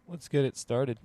Let's get it started.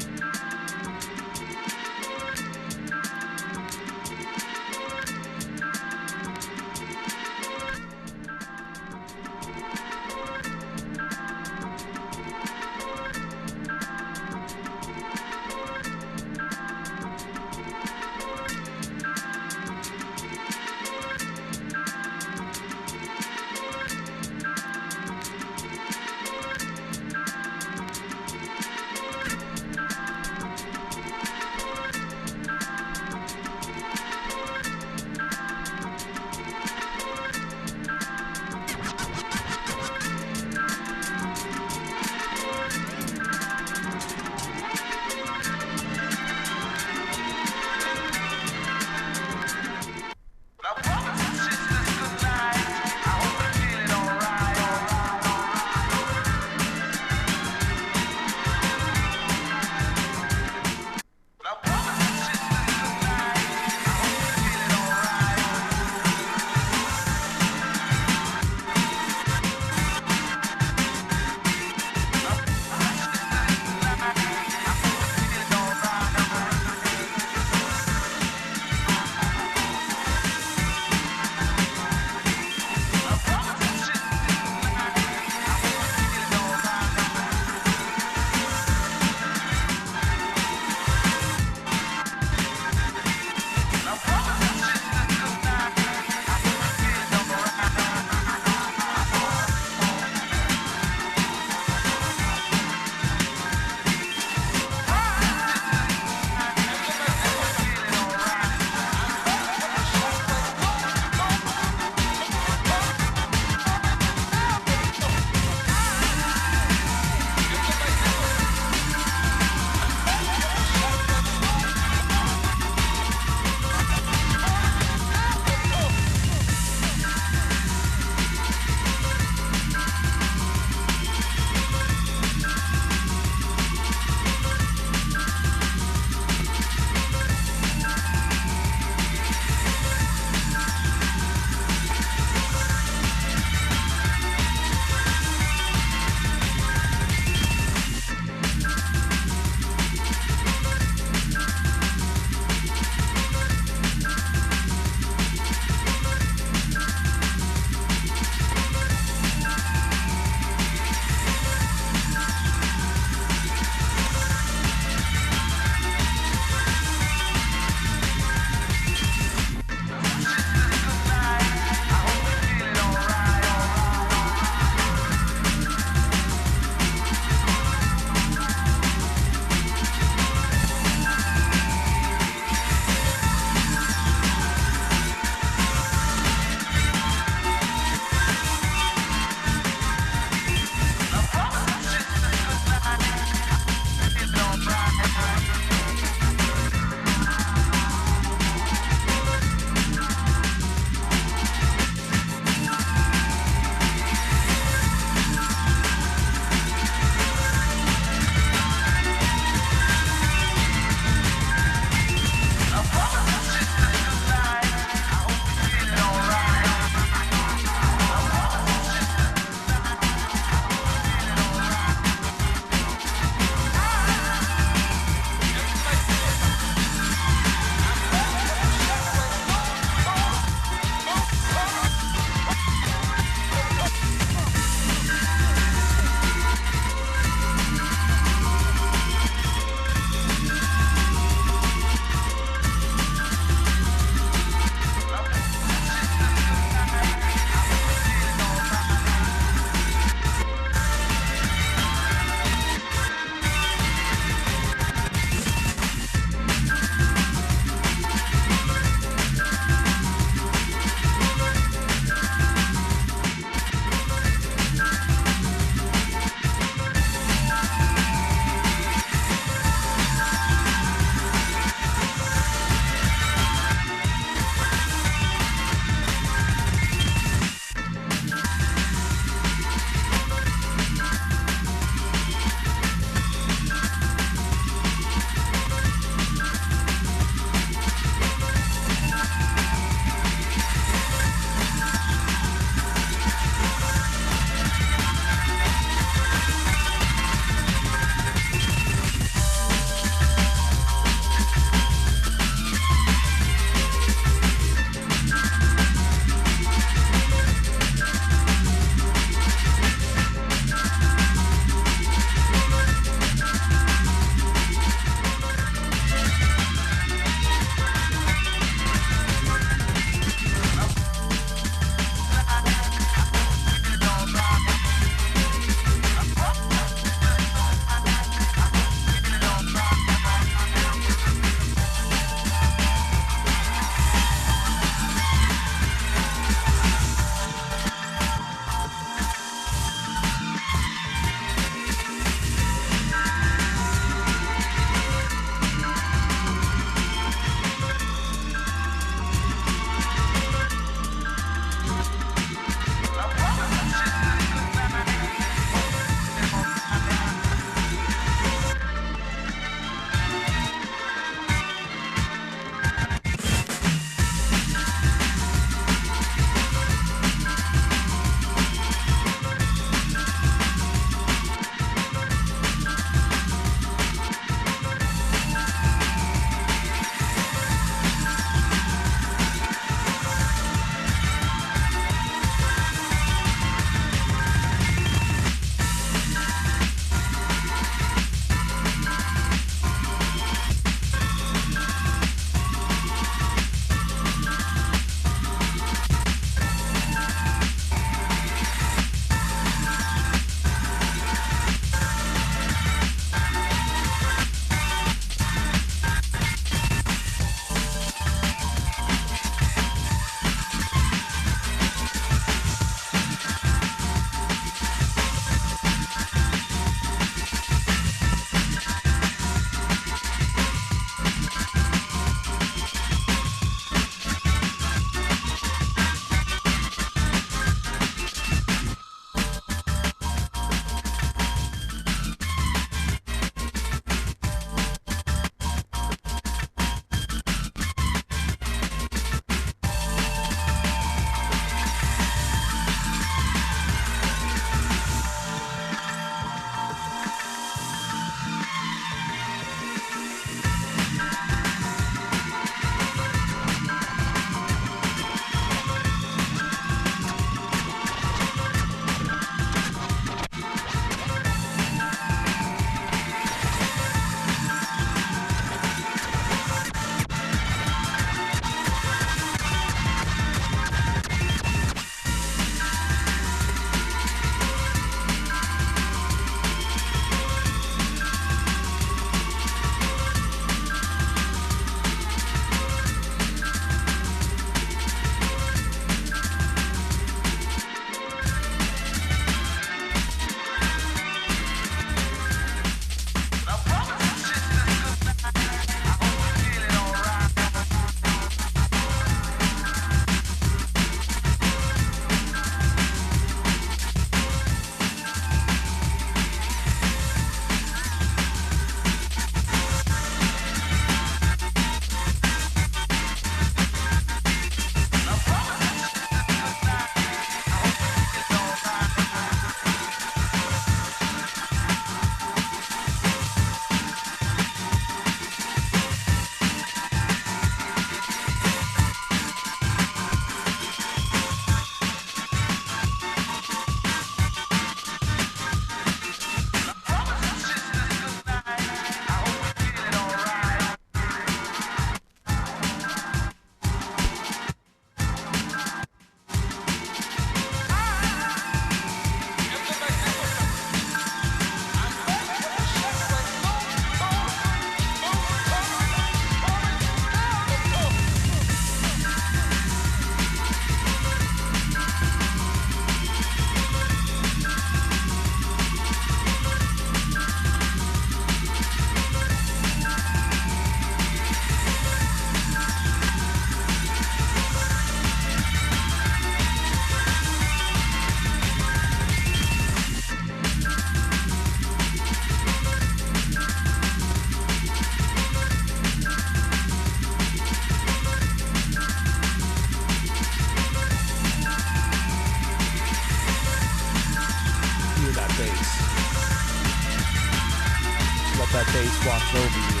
that bass wash over you.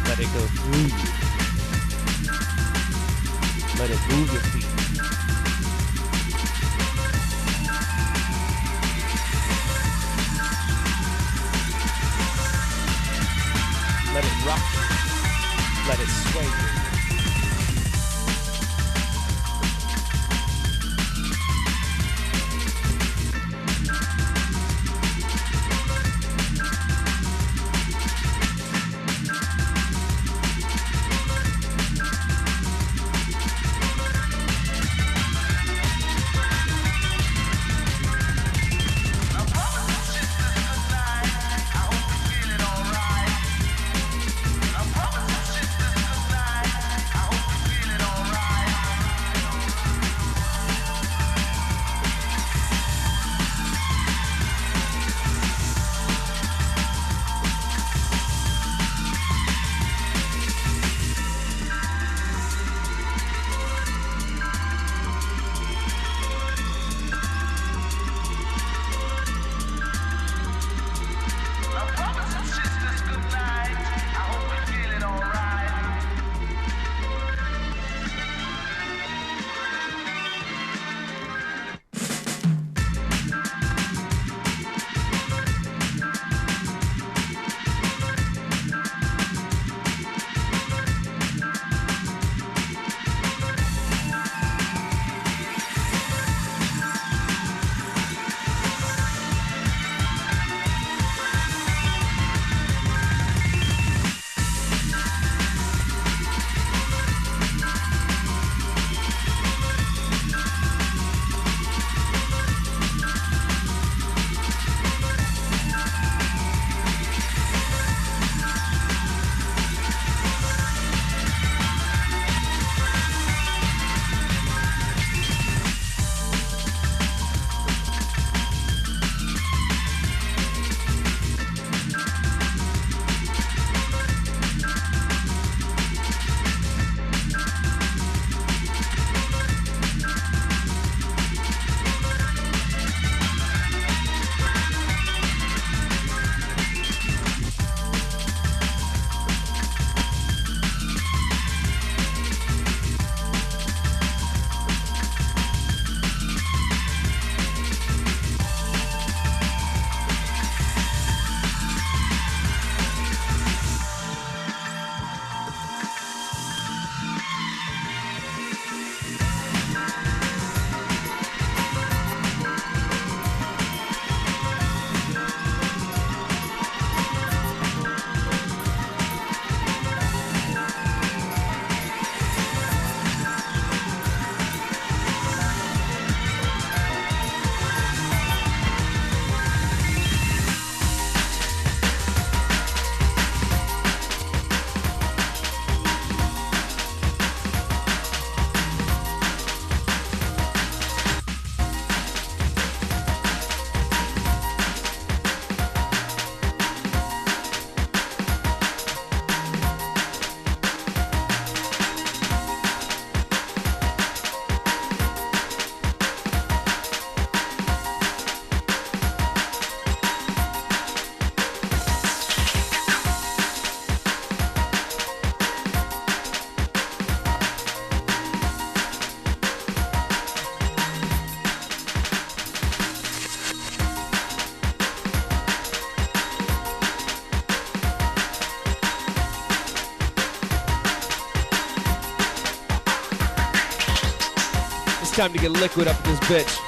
Let it go through you. Let it move your feet. Let it rock you. Let it sway you. Time to get liquid up in this bitch.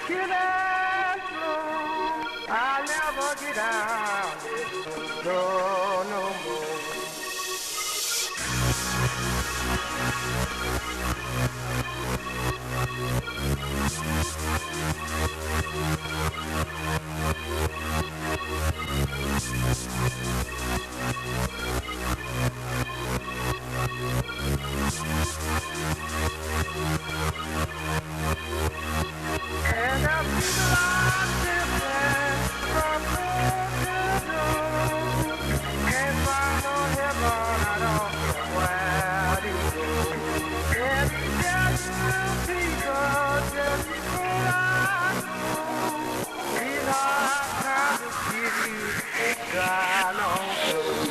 Give that flow. I'll never get down this road no more. And I feel like different from road to road. Can't find no heaven, I don't know where to go. Every day people just pull out. These hard times will give you a dry long road.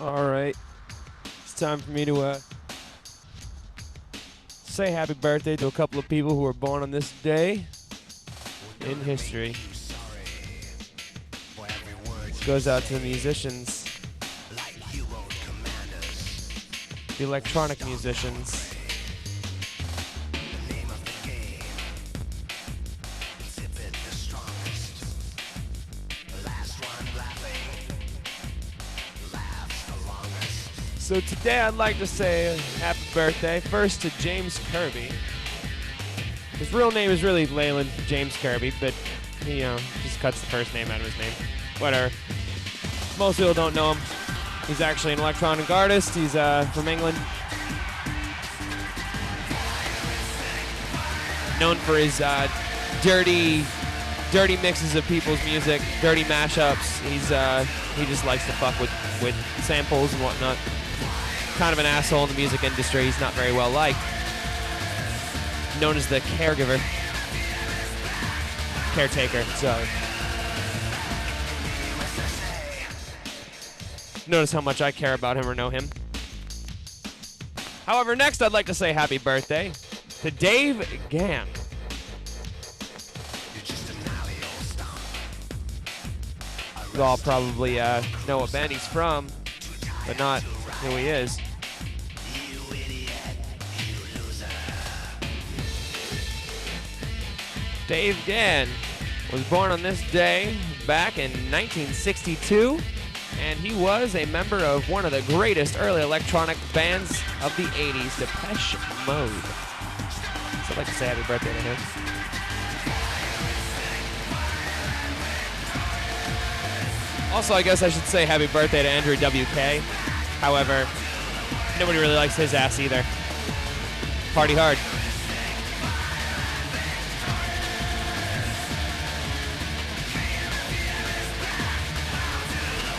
All right. It's time for me to say happy birthday to a couple of people who were born on this day in history. This goes out to the musicians, the electronic musicians. So today I'd like to say happy birthday first to James Kirby. His real name is really Leyland James Kirby, but he, just cuts the first name out of his name. Whatever. Most people don't know him. He's actually an electronic artist. He's from England. Known for his dirty mixes of people's music, dirty mashups. He just likes to fuck with samples and whatnot. Kind of an asshole in the music industry. He's not very well liked. Known as the caretaker. So notice how much I care about him or know him. However, next I'd like to say happy birthday to Dave Gann. You all probably know what band he's from, but not who he is. Dave Gann was born on this day back in 1962, and he was a member of one of the greatest early electronic bands of the 80s, Depeche Mode. So I'd like to say happy birthday to him. Also, I guess I should say happy birthday to Andrew WK. However, nobody really likes his ass either. Party hard.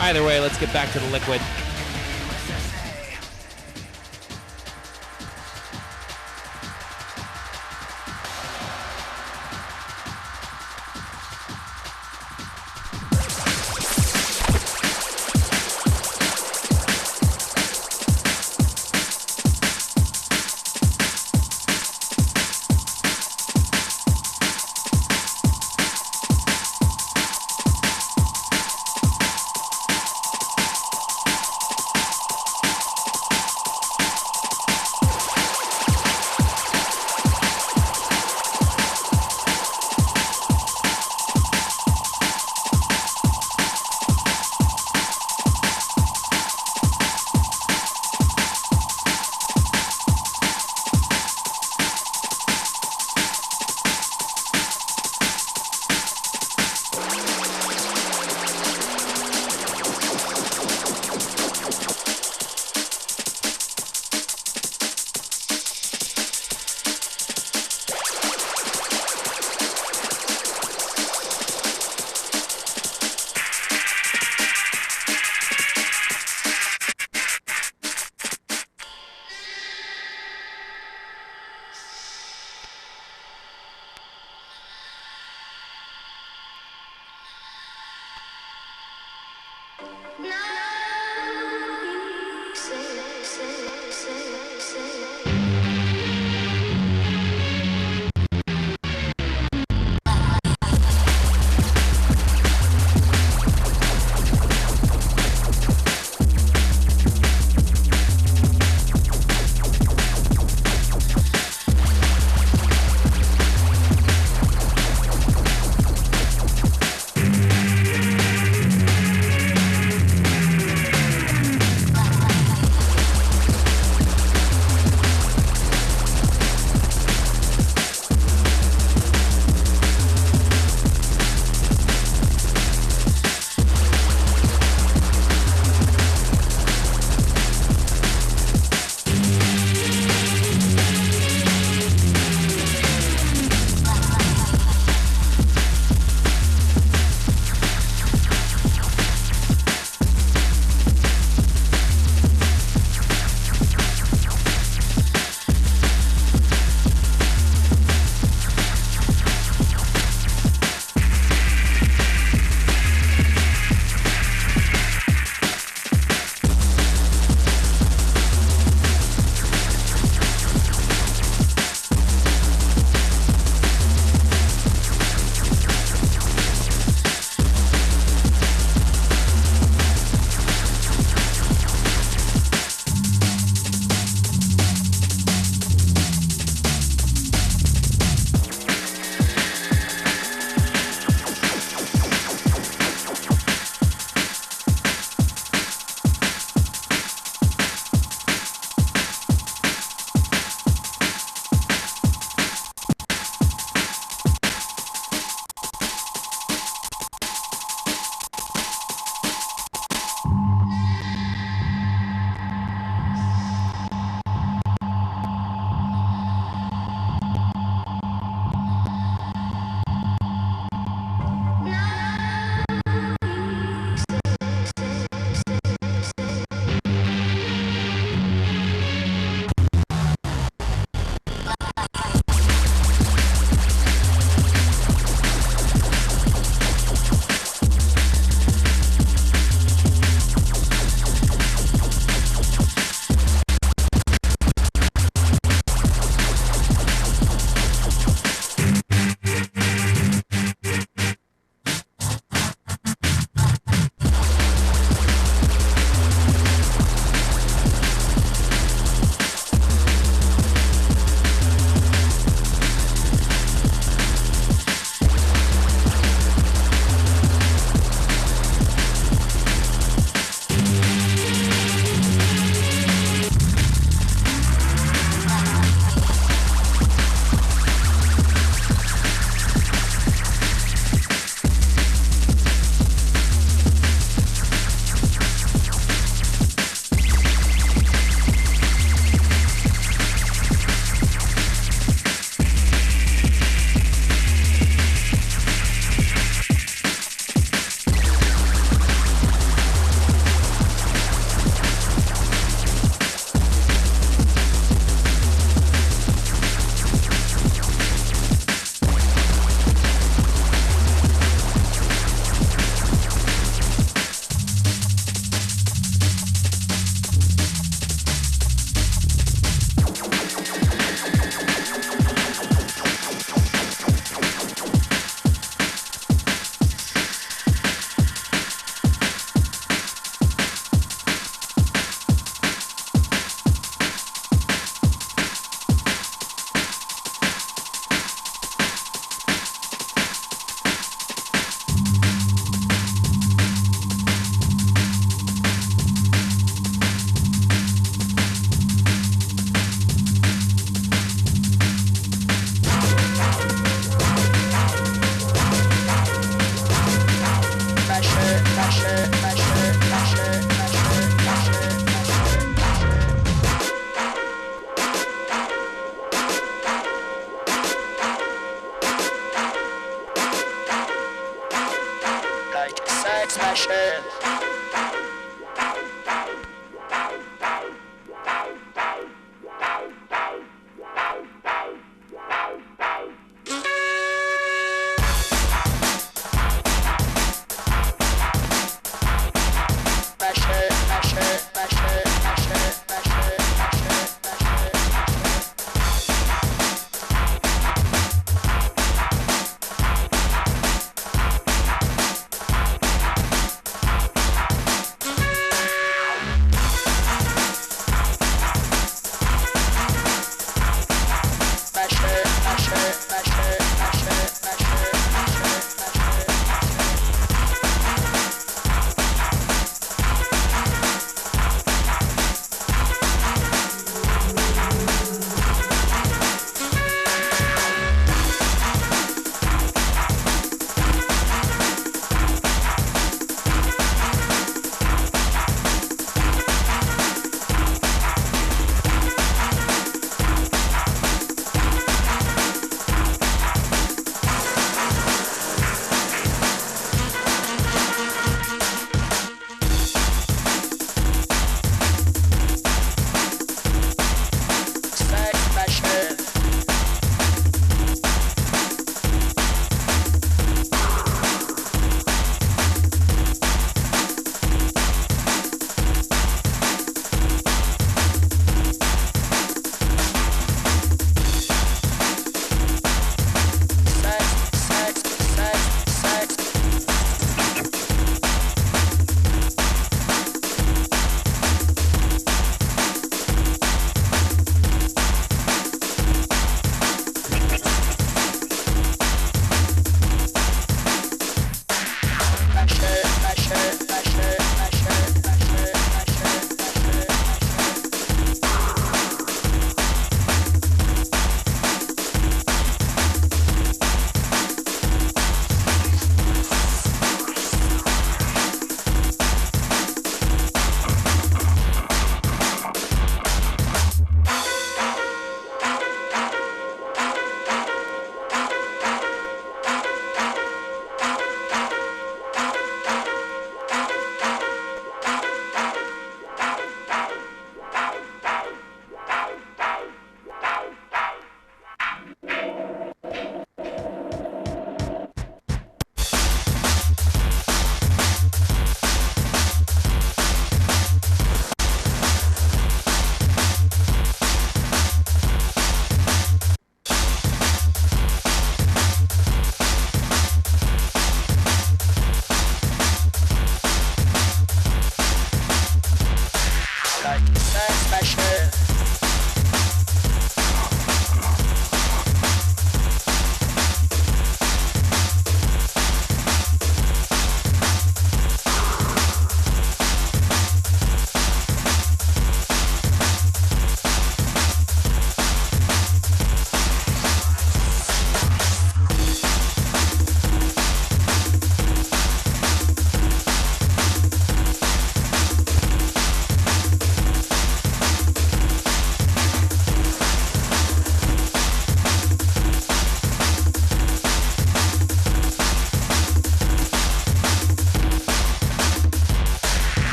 Either way, let's get back to the liquid.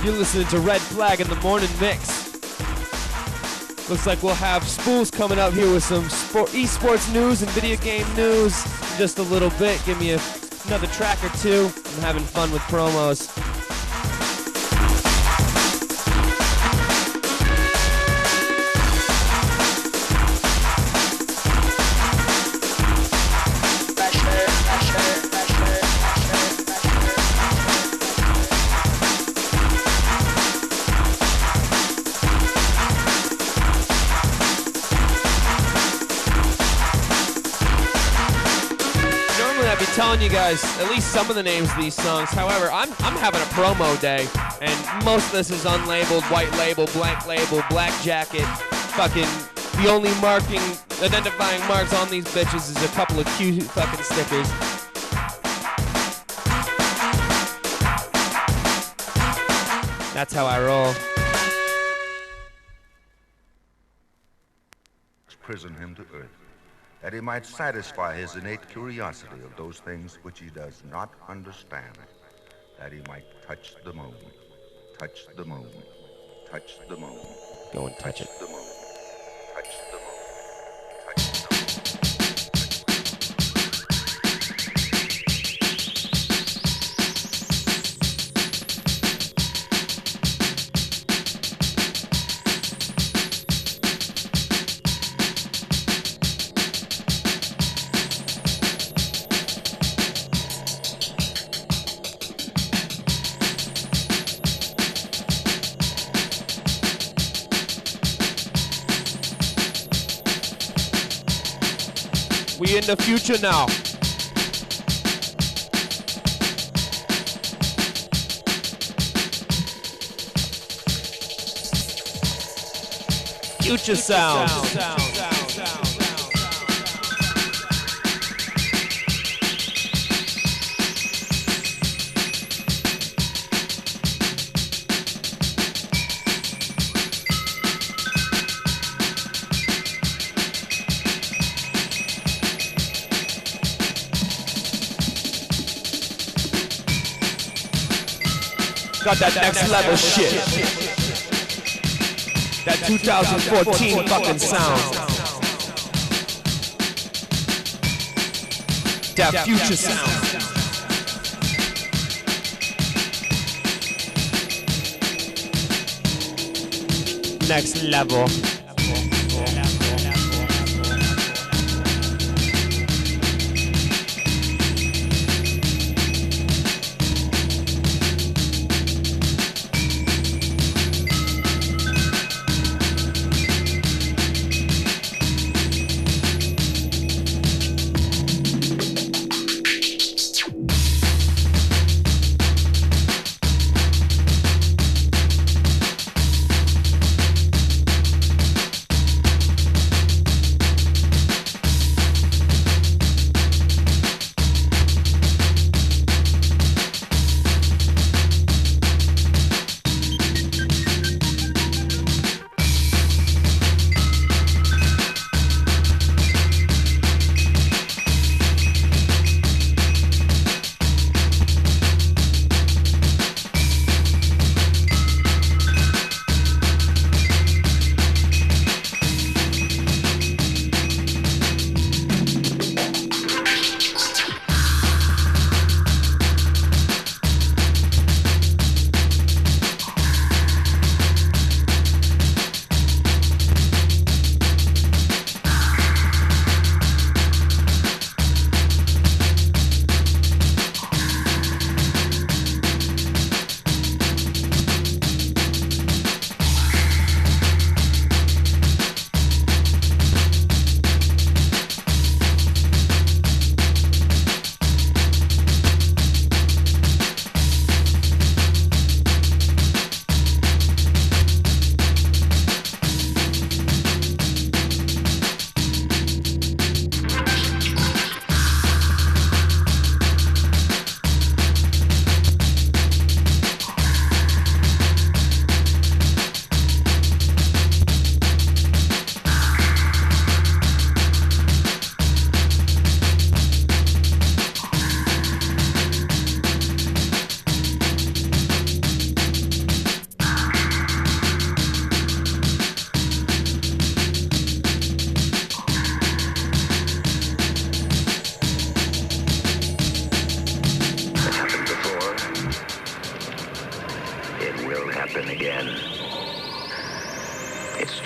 You're listening to Red Flag in the Morning Mix. Looks like we'll have Spools coming up here with some esports news and video game news in just a little bit. Give me another track or two. I'm having fun with promos. be telling you guys at least some of the names of these songs. However, I'm having a promo day, and most of this is unlabeled, white label, black jacket, fucking. The only identifying marks on these bitches is a couple of cute fucking stickers. That's how I roll. Prison him to earth, that he might satisfy his innate curiosity of those things which he does not understand, that he might touch the moon, touch the moon, touch the moon. Go and touch it. The moon. We in the future now. Future sound. Got that next level shit. That 2014 fucking sound. That future sound. Next level.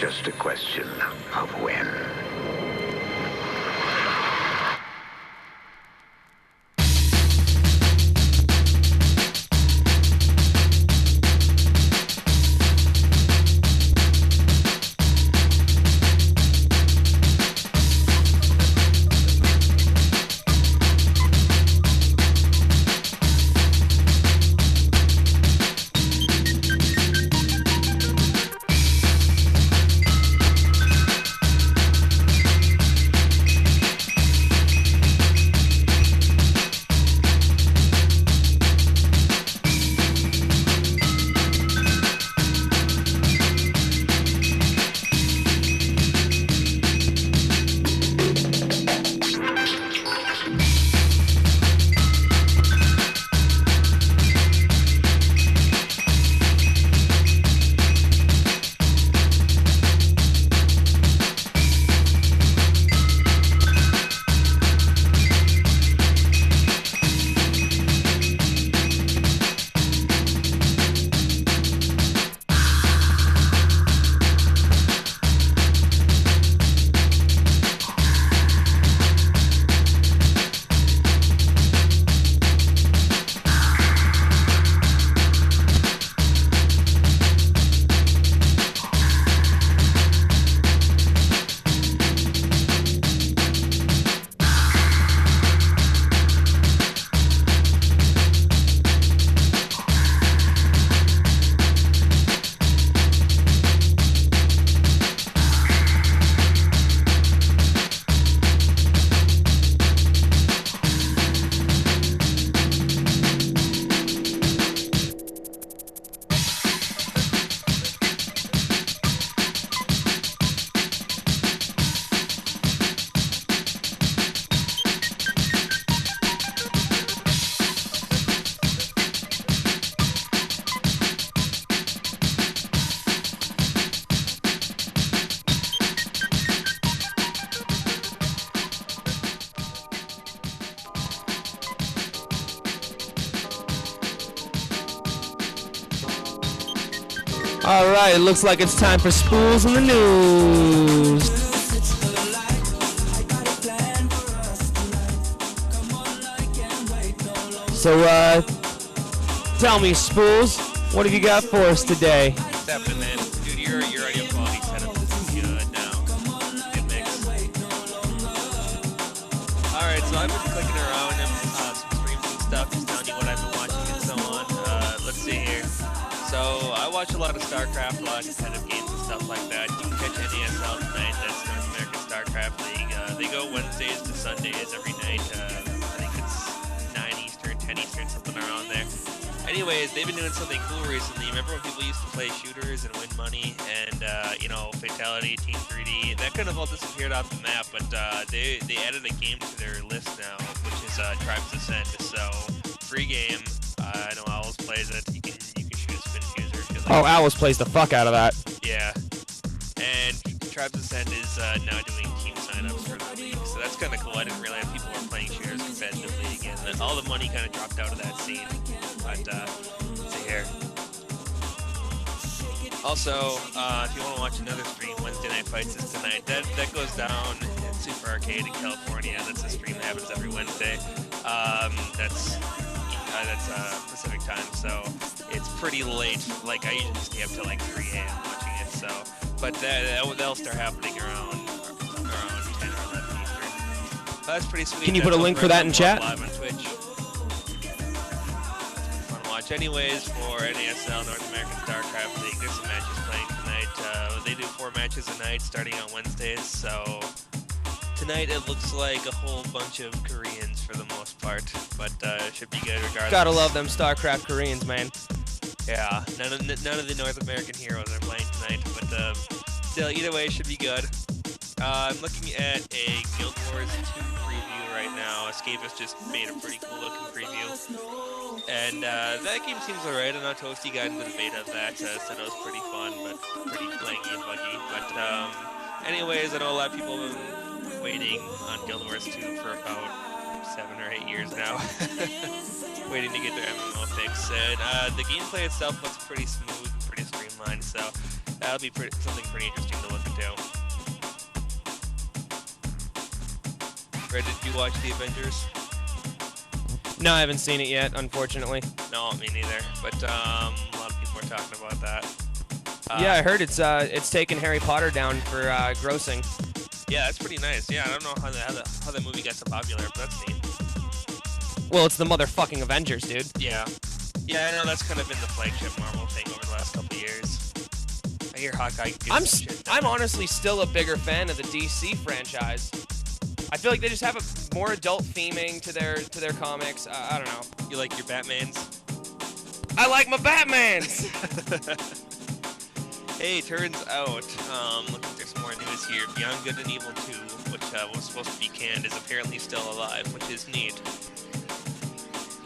just a question of when. All right, it looks like it's time for Spools in the News. So, tell me, Spools, what have you got for us today? What's happening, man? Dude, your audio quality setup is good now. Good mix. Alright, so I've been clicking around some streams and stuff, just telling you what I've been watching and so on. Let's see here. So, I watch a lot of StarCraft, a lot of competitive games and stuff like that. You can catch NASL tonight, that's North American StarCraft League. They go Wednesdays to Sundays every night. I think it's 9 Eastern, 10 Eastern, something around there. Anyways, they've been doing something cool recently. Remember when people used to play shooters and win money and, you know, Fatality, Team 3D? That kind of all disappeared off the map, but they added a game to their list now, which is Tribes Ascent. So, free game. I know Owls plays it. You can shoot a spin fuser. Oh, Owls plays the fuck out of that. Yeah. And Tribes Ascent is now doing team signups for the league, so that's kind of cool. I didn't realize people were playing shooters competitively again. All the money kind of dropped out of that scene. But, let's see here. Also, if you want to watch another stream, Wednesday Night Fights is tonight. That goes down in Super Arcade in California. That's a stream that happens every Wednesday. That's Pacific time, so it's pretty late. Like, I usually stay up till like 3 a.m. watching it, so. But that'll start happening around 10 or 11 Eastern. That's pretty sweet. Can you put a link for that in chat? Live on Twitch. Anyways, for NASL North American StarCraft League, there's some matches playing tonight. They do 4 matches a night starting on Wednesdays, so tonight it looks like a whole bunch of Koreans for the most part, but it should be good regardless. Gotta love them StarCraft Koreans, man. Yeah, none of the North American heroes are playing tonight, but still, either way, it should be good. I'm looking at a Guild Wars 2 preview right now. Escapist just made a pretty cool looking preview. And that game seems alright. I know Toasty got into the beta of that, said it was pretty fun, but pretty clangy and buggy. But anyways, I know a lot of people have been waiting on Guild Wars 2 for about 7 or 8 years now. Waiting to get their MMO fix. And the gameplay itself looks pretty smooth, pretty streamlined, so that'll be something pretty interesting to look into. Red, did you watch The Avengers? No, I haven't seen it yet, unfortunately. No, me neither. But a lot of people are talking about that. Yeah, I heard it's taken Harry Potter down for grossing. Yeah, that's pretty nice. Yeah, I don't know how that movie got so popular, but that's neat. Well, it's the motherfucking Avengers, dude. Yeah. Yeah, I know that's kind of been the flagship Marvel thing over the last couple of years. I hear Hawkeye gives some shit down. I'm honestly still a bigger fan of the DC franchise. I feel like they just have a more adult theming to their comics. I don't know. You like your Batmans? I like my Batmans! Hey, turns out, looking there's some more news here. Beyond Good and Evil 2, which was supposed to be canned, is apparently still alive, which is neat.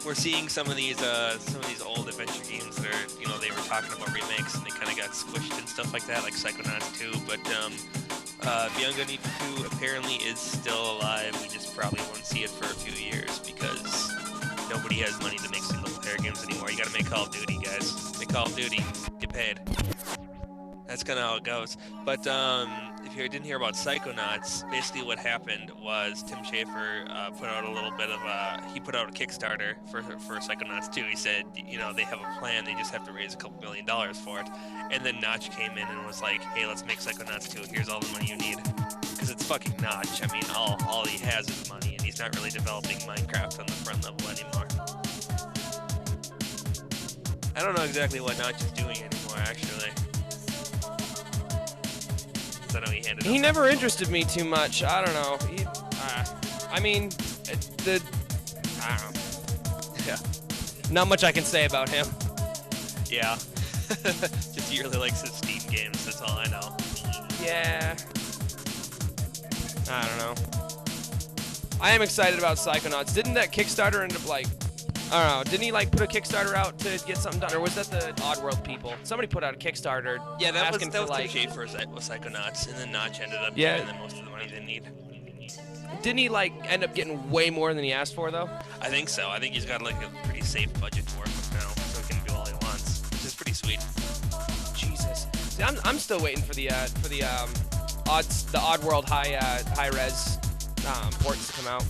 We're seeing some of these old adventure games that are, you know, they were talking about remakes and they kind of got squished and stuff like that, like Psychonauts 2, but Beyond Good and Evil 2 apparently is still alive. We just probably won't see it for a few years because nobody has money to make single-player games anymore. You gotta make Call of Duty, guys. Make Call of Duty. Get paid. That's kind of how it goes. But if you didn't hear about Psychonauts, basically what happened was Tim Schafer put out a little bit of he put out a Kickstarter for Psychonauts 2. He said, you know, they have a plan, they just have to raise a couple $1 million for it. And then Notch came in and was like, hey, let's make Psychonauts 2. Here's all the money you need. Because it's fucking Notch. I mean, all he has is money, and he's not really developing Minecraft on the front level anymore. I don't know exactly what Notch is doing anymore, actually. I know he never interested me too much. I don't know. I mean, I don't know. Yeah. Not much I can say about him. Yeah. Just he really likes his Steam games, that's all I know. Yeah. I don't know. I am excited about Psychonauts. Didn't that Kickstarter end up like, I don't know, didn't he like put a Kickstarter out to get something done? Or was that the Oddworld people? Somebody put out a Kickstarter yeah, that asking was for like... Tim Schafer with Psychonauts, and then Notch ended up giving them most of the money they need. Didn't he like end up getting way more than he asked for though? I think so. I think he's got like a pretty safe budget to work with now, so he can do all he wants, which is pretty sweet. Jesus. See, I'm still waiting for the Odd World high res ports to come out.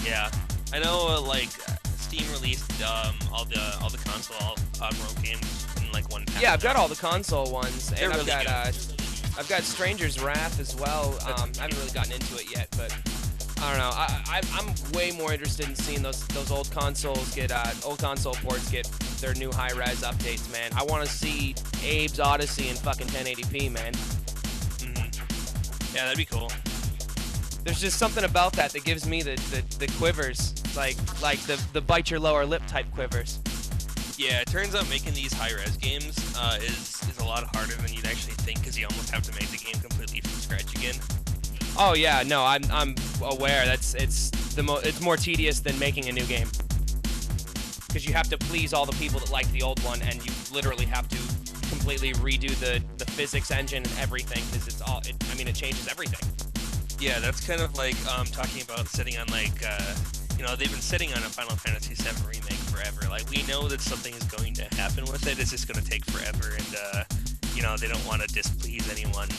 Yeah, I know. Like Steam released all the console Oddworld games in like one package. Yeah, I've got all the console ones, They're and really I've got Stranger's Wrath as well. I haven't really gotten into it yet, but I don't know. I'm way more interested in seeing those old consoles get old console ports get their new high res updates, man. I want to see Abe's Odyssey in fucking 1080p, man. Yeah, that'd be cool. There's just something about that gives me the quivers, like the bite your lower lip type quivers. Yeah, it turns out making these high-res games is a lot harder than you'd actually think, because you almost have to make the game completely from scratch again. Oh yeah, no, I'm aware it's more tedious than making a new game, because you have to please all the people that like the old one, and you literally have to completely redo the physics engine and everything, because it changes everything. Yeah, that's kind of like talking about sitting on like they've been sitting on a Final Fantasy VII remake forever. Like, we know that something is going to happen with it. It's just going to take forever, and they don't want to displease anyone.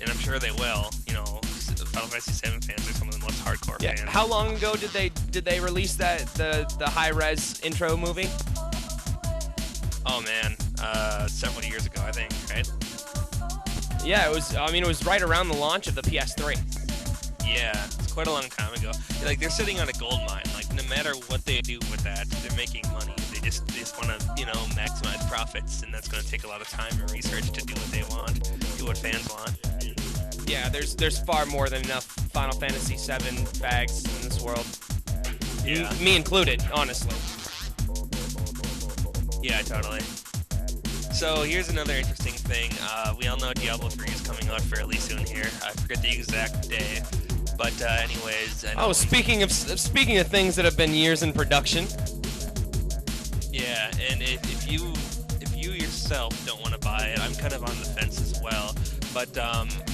And I'm sure they will. Final Fantasy VII fans are some of the most hardcore fans. How long ago did they release the high res intro movie? Oh man, several years ago, I think, right? Yeah, it was right around the launch of the PS3. Yeah, it's quite a long time ago. Like, they're sitting on a gold mine. Like, no matter what they do with that, they're making money. They just want to, maximize profits, and that's going to take a lot of time and research to do what they want, do what fans want. Yeah, there's far more than enough Final Fantasy VII fags in this world. Yeah. Me included, honestly. Yeah, totally. So here's another interesting thing. We all know Diablo 3 is coming out fairly soon here. I forget the exact day, but anyways. Speaking of things that have been years in production. Yeah, and if you yourself don't want to buy it, I'm kind of on the fence as well. But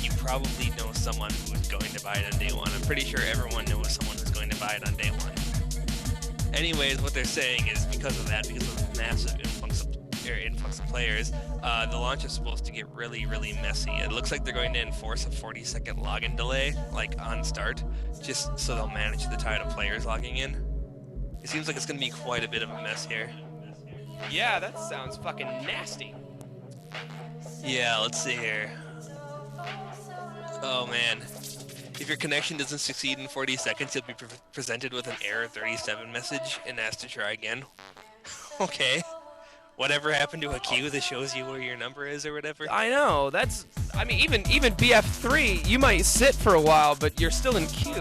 you probably know someone who's going to buy it on day one. I'm pretty sure everyone knows someone who's going to buy it on day one. Anyways, what they're saying is because of the massive influx of players, the launch is supposed to get really, really messy. It looks like they're going to enforce a 40-second login delay, like on start, just so they'll manage the tide of players logging in. It seems like it's going to be quite a bit of a mess here. Yeah, that sounds fucking nasty. Yeah, let's see here. Oh man. If your connection doesn't succeed in 40 seconds, you'll be presented with an error 37 message and asked to try again. Okay. Whatever happened to a queue that shows you where your number is or whatever? I know, even BF3, you might sit for a while, but you're still in queue,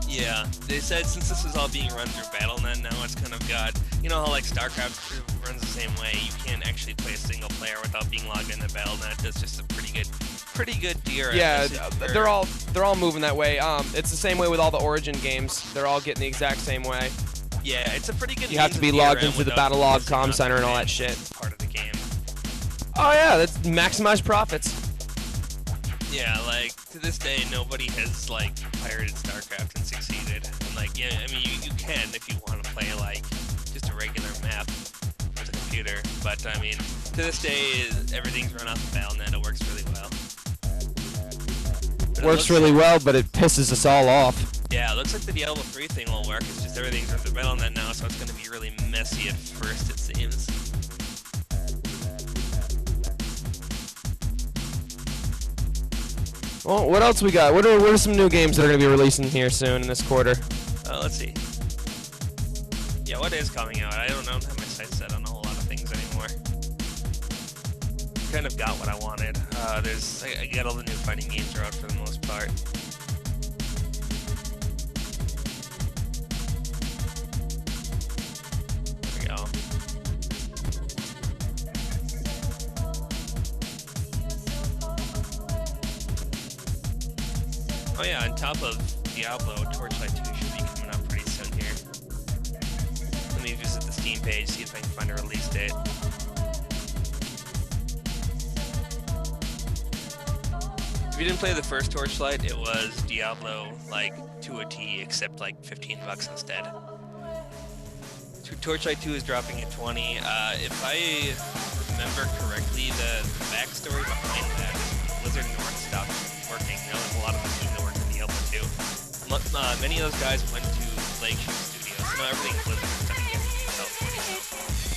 Yeah, they said since this is all being run through Battle.net now, it's kind of got, how like StarCraft runs the same way. You can't actually play a single player without being logged into Battle.net. That's just a pretty good DRS. Yeah, they're all moving that way. It's the same way with all the Origin games. They're all getting the exact same way. Yeah, it's a pretty good. You have to be logged into the Battle.log comm center and all that shit. Part of the game. Oh yeah, that's maximize profits. Yeah, like to this day, nobody has like pirated StarCraft and succeeded. And like, yeah, I mean, you can if you want to play like just a regular map with a computer. But I mean, to this day, everything's run off of Battle.net. It works really well. Works really well, but it pisses us all off. Yeah, it looks like the Diablo 3 thing will work. It's just everything's run through Battle.net now, so it's going to be really messy at first, it seems. Well, what else we got? What are some new games that are going to be releasing here soon in this quarter? Let's see. Yeah, what is coming out? I don't have my sights set on a whole lot of things anymore. Kind of got what I wanted. I got all the new fighting games are out for the most part. There we go. Oh yeah, on top of Diablo, Torchlight 2 should be coming out pretty soon here. Let me visit the Steam page, see if I can find a release date. If you didn't play the first Torchlight, it was Diablo, like, to a T, except, like, $15 instead. Torchlight 2 is dropping at $20. If I remember correctly, the backstory behind that is Blizzard North stopped working. There was a lot of the team that worked in Diablo 2. Many of those guys went to Flagship Studios. Not everything Blizzard is done in California now.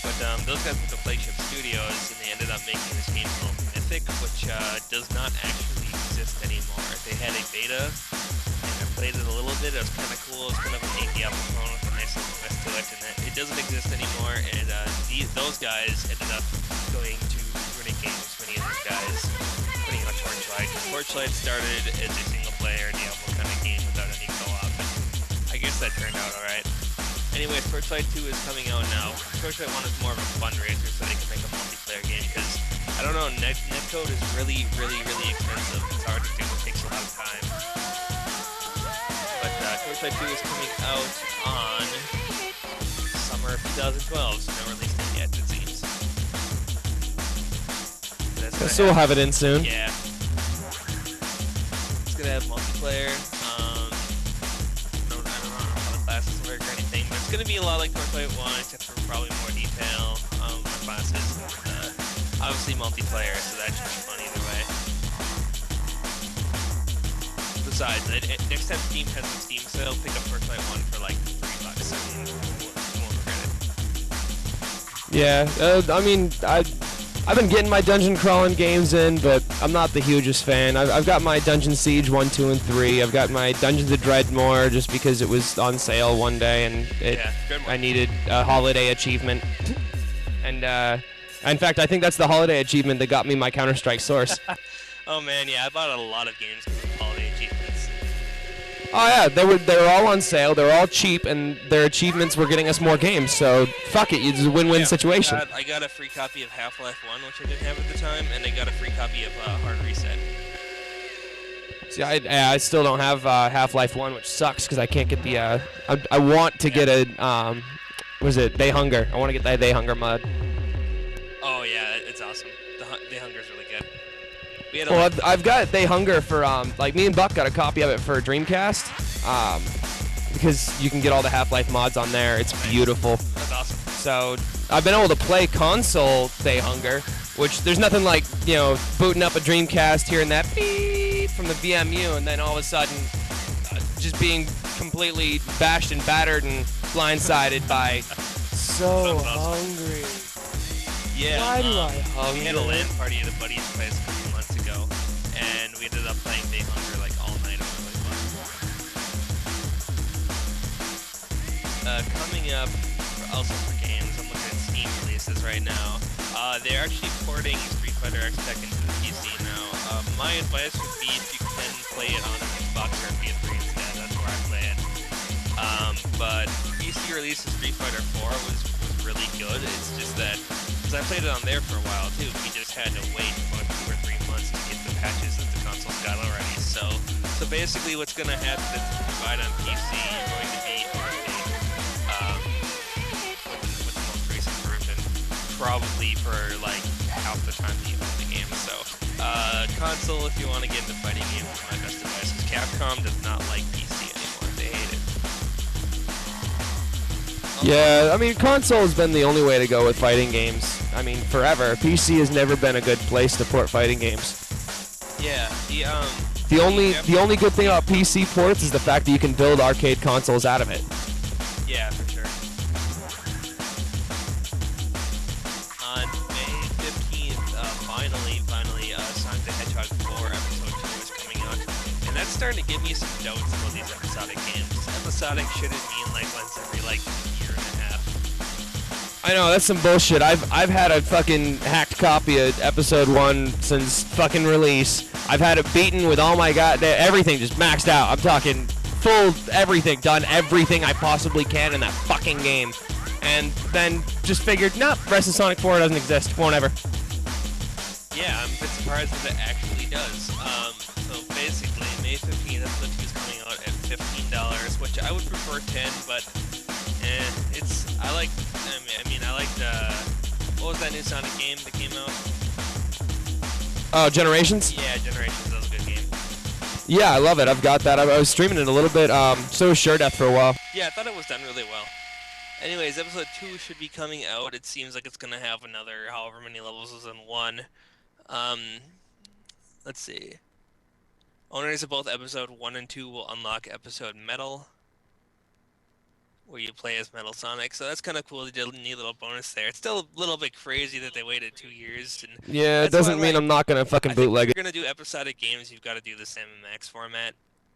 But those guys went to Flagship Studios, and they ended up making this game called Mythic, which does not actually exist anymore. They had a beta, and I played it a little bit. It was kind of cool. It was kind of a neat Diablo clone with a nice little twist to it, and it doesn't exist anymore. And those guys ended up going to Runic Games. Many of those guys putting out Torchlight. Torchlight started as a single-player Diablo kind of game without any co-op, and I guess that turned out alright. Anyway, Torchlight 2 is coming out now. Torchlight 1 is more of a fundraiser so they can make a multiplayer game, because, I don't know, netcode is really, really, really expensive. It's hard to do, it takes a lot of time. But Torchlight 2 is coming out on summer of 2012, so no release date yet, it seems. So we'll have it in soon. Yeah. It's gonna have multiplayer. I don't know how the classes work or anything, but it's gonna be a lot like Torchlight 1, except for probably more detail on the classes. Obviously multiplayer, so that should be fun either way. Besides, next time Steam has a Steam sale, pick up Torchlight 1 for like $3. I mean, you won't regret it. Yeah, I mean, I've been getting my dungeon crawling games in, but I'm not the hugest fan. I've got my Dungeon Siege 1, 2, and 3. I've got my Dungeons of Dreadmore just because it was on sale one day and I needed a holiday achievement. And in fact, I think that's the holiday achievement that got me my Counter-Strike source. Oh man, yeah, I bought a lot of games because of holiday achievements. Oh yeah, they were all on sale. They were all cheap, and their achievements were getting us more games. So fuck it, it's a win-win situation. I got a free copy of Half-Life 1, which I didn't have at the time, and I got a free copy of Hard Reset. See, I still don't have Half-Life 1, which sucks because I can't get the. I want to get a what is it? They Hunger. I want to get the They Hunger mod. Oh yeah, it's awesome. They Hunger's really good. Well, I've got They Hunger for, like, me and Buck got a copy of it for Dreamcast, because you can get all the Half-Life mods on there. It's beautiful. That's awesome. So, I've been able to play console They Hunger, which there's nothing like, you know, booting up a Dreamcast, hearing that beep from the VMU, and then all of a sudden, just being completely bashed and battered and blindsided by so hungry. Yeah, Why do I we had a LAN party at a buddy's place a couple months ago, and we ended up playing They Hunger like all night. It was really fun. Coming up, also for games, I'm looking at Steam releases right now. They're actually porting Street Fighter X Tekken to the PC now. My advice would be if you can play it on Xbox or PS3 instead, that's where I play it. But PC release of Street Fighter 4 was really good. It's just that, because I played it on there for a while too, we just had to wait about 2 or 3 months to get the patches that the console's got already. So basically what's going to happen is if you buy it on PC, you're going to be with the most recent version, probably for like half the time that you own the game. So console, if you want to get into fighting games, is my best advice, because Capcom does not like PC anymore. They hate it. Yeah, I mean, console has been the only way to go with fighting games. I mean, forever. PC has never been a good place to port fighting games. Yeah, the only good thing about PC ports is the fact that you can build arcade consoles out of it. Yeah, for sure. On May 15th, finally, Sonic the Hedgehog 4 Episode 2 is coming out, and that's starting to give me some doubts about these episodic games. Episodic shouldn't mean like once every like year and a half. I know, that's some bullshit. I've had a fucking hacked copy of Episode 1 since fucking release. I've had it beaten with all my everything just maxed out. I'm talking full everything, done everything I possibly can in that fucking game. And then just figured, nope, rest of Sonic 4 doesn't exist, won't ever. Yeah, I'm a bit surprised that it actually does. So basically, May 15th, Episode 2 is coming out at $15, which I would prefer 10, but I like what was that new Sonic game that came out? Oh, Generations? Yeah, Generations, that was a good game. Yeah, I love it. I've got that. I was streaming it a little bit. So was Sure Death for a while. Yeah, I thought it was done really well. Anyways, episode 2 should be coming out. It seems like it's gonna have another however many levels is in 1. Let's see. Owners of both episode 1 and 2 will unlock episode Metal, where you play as Metal Sonic. So that's kind of cool. They did a neat little bonus there. It's still a little bit crazy that they waited 2 years. And Yeah, it doesn't mean I'm not gonna fucking bootleg it. If you're gonna do episodic games, you've got to do the Sam & Max format,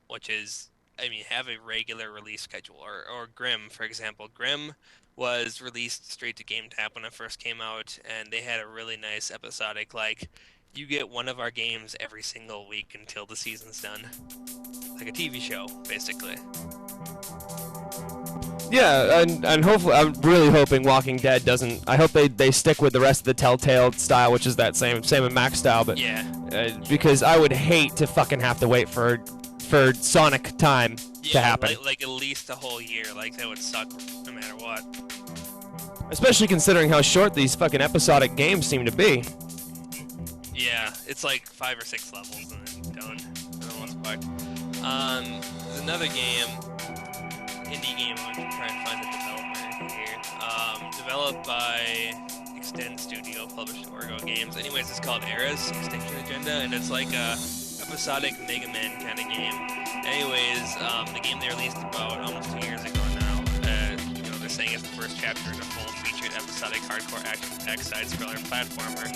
which is, I mean, have a regular release schedule. Or Grimm, for example. Grimm was released straight to GameTap when it first came out, and they had a really nice episodic, like, you get one of our games every single week until the season's done. Like a TV show, basically. Yeah, and hopefully, I'm really hoping Walking Dead doesn't. I hope they stick with the rest of the Telltale style, which is that same and Max style. But yeah, because I would hate to fucking have to wait for Sonic time to happen. Like at least a whole year. Like that would suck no matter what. Especially considering how short these fucking episodic games seem to be. Yeah, it's like 5 or 6 levels and then done for the most part. There's another game. Indie game, I'm going to try and find the developer here. Developed by Extend Studio, published Orgo Games. Anyways, it's called Era's Extinction Agenda, and it's like a episodic Mega Man kind of game. Anyways, the game they released about almost 2 years ago now. They're saying it's the first chapter in a full-featured episodic hardcore action-packed side-scroller platformer.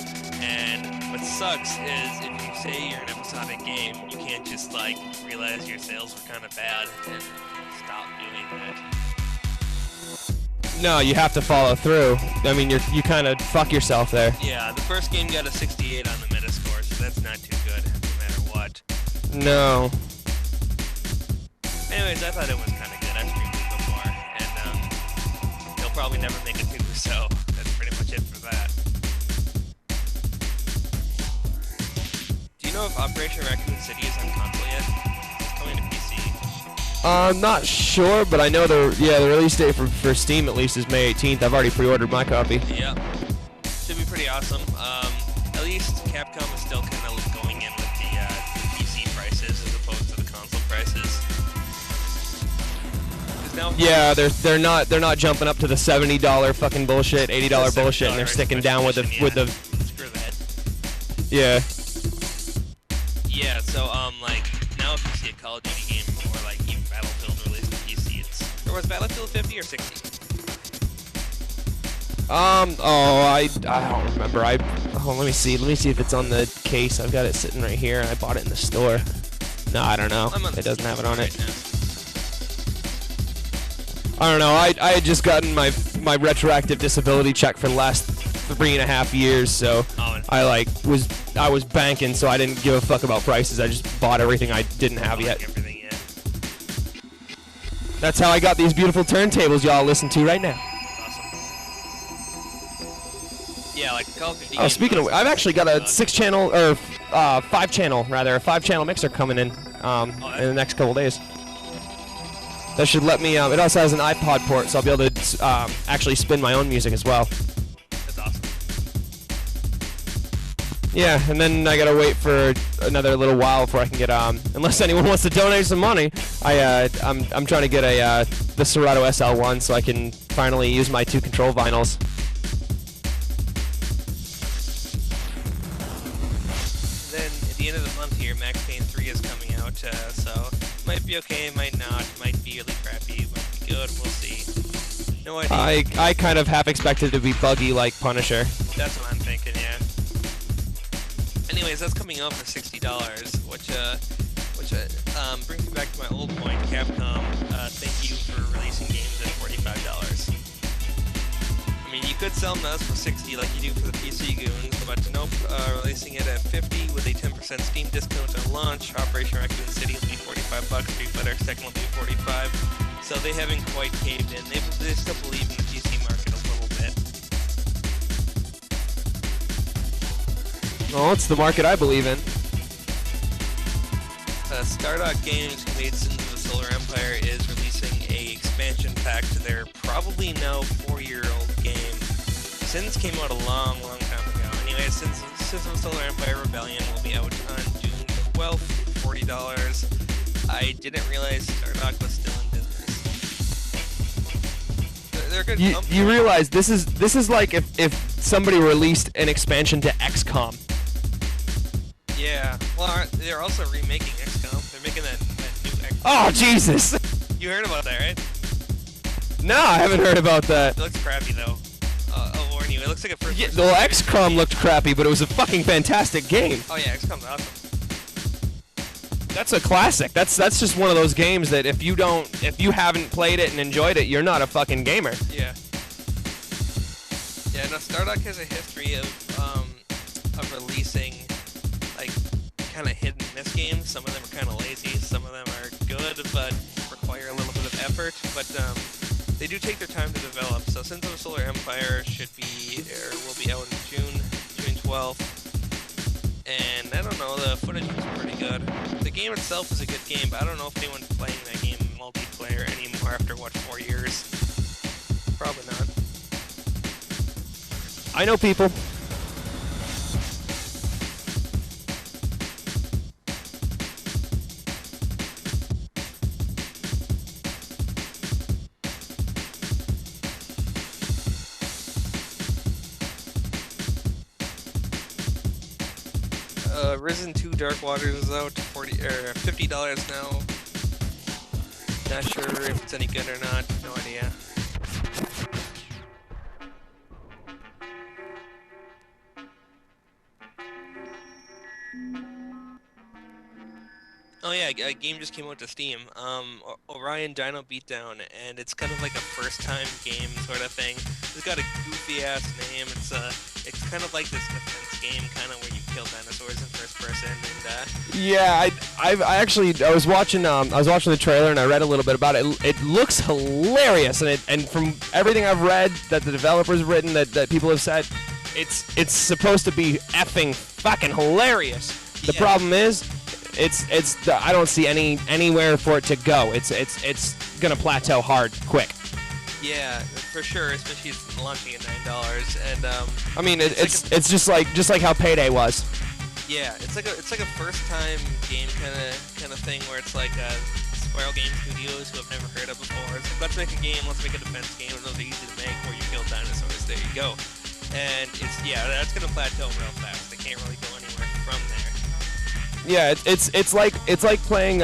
And what sucks is if you say you're an episodic game, you can't just like realize your sales were kind of bad and stop doing that. No, you have to follow through. I mean, you kind of fuck yourself there. Yeah, the first game got a 68 on the Metascore, so that's not too good, no matter what. No. Anyways, I thought it was kind of good. I've streamed it before, and they'll probably never make a 2, so that's pretty much it for that. Do you know if Operation Raccoon City is on console yet? It's coming to PC. I'm not sure, but I know the release date for Steam at least is May 18th. I've already pre-ordered my copy. Yeah, should be pretty awesome. At least Capcom is still kind of going in with the PC prices as opposed to the console prices. Now, yeah, they're not jumping up to the $70 fucking bullshit, $80 bullshit, and they're sticking down with the Screw that. Yeah. Yeah, so like now if you see a Call of Duty game or like even Battlefield released to PC, or was Battlefield 50 or 60? I don't remember. Let me see if it's on the case. I've got it sitting right here, and I bought it in the store. No, I don't know. It doesn't have it on it. I don't know. I had just gotten my retroactive disability check for the last 3.5 years, so I was banking, so I didn't give a fuck about prices. I just bought everything I didn't have yet. That's how I got these beautiful turntables y'all listen to right now. Yeah, like Call of Duty. Oh, speaking of, I've actually got a 6-channel or 5-channel mixer coming in the next couple days. That should let me. It also has an iPod port, so I'll be able to actually spin my own music as well. That's awesome. Yeah, and then I gotta wait for another little while before I can get. Unless anyone wants to donate some money, I'm trying to get the Serato SL1 so I can finally use my 2 control vinyls. Then at the end of the month here, Max Payne 3 is coming out, so might be okay, might not, might be really crappy, might be good, we'll see. No idea. I kind of half expected it to be buggy like Punisher. That's what I'm thinking, yeah. Anyways, that's coming out for $60, which brings me back to my old point. Capcom, thank you for releasing games at $45. I mean, you could sell them to us for $60 like you do for the PC goons, but nope, releasing it at $50 with a 10% Steam discount on launch. Operation Raccoon City will be $45, Fighter X Tekken will be $45. So they haven't quite caved in. They still believe in the PC market a little bit. Well, it's the market I believe in. Stardock Games, who made Sins of the Solar Empire, is releasing a expansion pack to their probably now 4-year-old game. Sins came out a long, long time ago. Anyway, Sins of the Solar Empire Rebellion will be out on June 12th for $40. I didn't realize Stardock was still in business. they're a good company. You realize this is like if somebody released an expansion to XCOM. Yeah. Well, they're also remaking XCOM. They're making that new XCOM. Oh Jesus! You heard about that, right? No, I haven't heard about that. It looks crappy though. I'll warn you. It looks like a first. Yeah, well, XCOM looked crappy, but it was a fucking fantastic game. Oh yeah, XCOM's awesome. That's a classic. That's just one of those games that if you haven't played it and enjoyed it, you're not a fucking gamer. Yeah. Yeah. No, Stardock has a history of releasing like kind of hit and miss games. Some of them are kind of lazy. Some of them are good, but require a little bit of effort. But they do take their time to develop. So Sins of the Solar Empire will be out in June 12th. And I don't know, the footage was pretty good. The game itself is a good game, but I don't know if anyone's playing that game multiplayer anymore after, what, 4 years? Probably not. I know people. Risen 2 Dark Waters is out, $50 now. Not sure if it's any good or not, no idea. Oh yeah, a game just came out to Steam, ORION Dino Beatdown, and it's kind of like a first-time game sort of thing. It's got a goofy-ass name. It's kind of like this defense game, kind of where you kill dinosaurs in first person. And yeah, I was watching the trailer and I read a little bit about it. It looks hilarious, and from everything I've read that the developers written that people have said, it's supposed to be effing fucking hilarious. The problem is, I don't see anywhere for it to go. It's gonna plateau hard quick. Yeah, for sure, especially it's launching at $9. And I mean, it's just like how Payday was. Yeah, it's like a first time game kind of thing where it's like Spiral Game Studios who I've never heard of before. It's like, let's make a game, let's make a defense game. Those are easy to make where you kill dinosaurs. There you go. And that's gonna plateau real fast. They can't really go anywhere from there. Yeah, it's like playing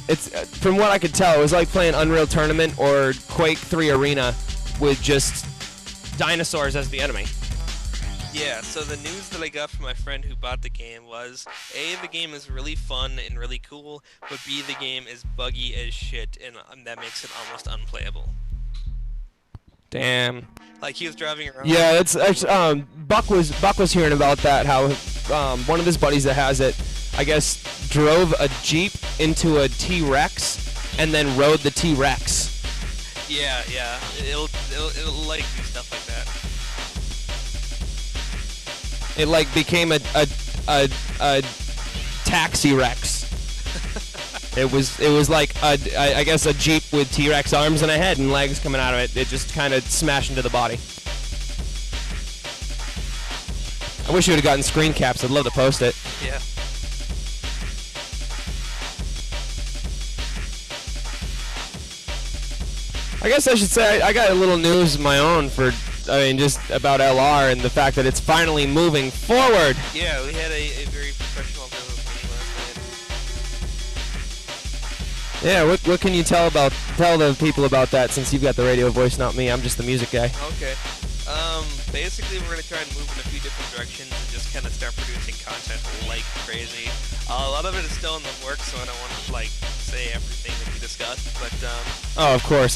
it's from what I could tell, it was like playing Unreal Tournament or Quake 3 Arena with just dinosaurs as the enemy. Yeah, so the news that I got from my friend who bought the game was, A, the game is really fun and really cool, but B, the game is buggy as shit, and that makes it almost unplayable. Damn. Like, he was driving around. Yeah, it's actually, Buck was hearing about that, how one of his buddies that has it, I guess, drove a Jeep into a T-Rex and then rode the T-Rex. Yeah, it'll like do stuff like that. It like became a Taxi Rex. It was like I guess a Jeep with T-Rex arms and a head and legs coming out of it. It just kind of smashed into the body. I wish you would have gotten screen caps. I'd love to post it. Yeah. I guess I should say I got a little news of my own just about LR and the fact that it's finally moving forward. Yeah, we had a very professional business meeting last night. Yeah, what can you tell the people about that, since you've got the radio voice, not me? I'm just the music guy. Okay. Basically we're going to try and move in a few different directions and just kind of start producing content like crazy. A lot of it is still in the works, so I don't want to say everything that we discussed, but oh, of course.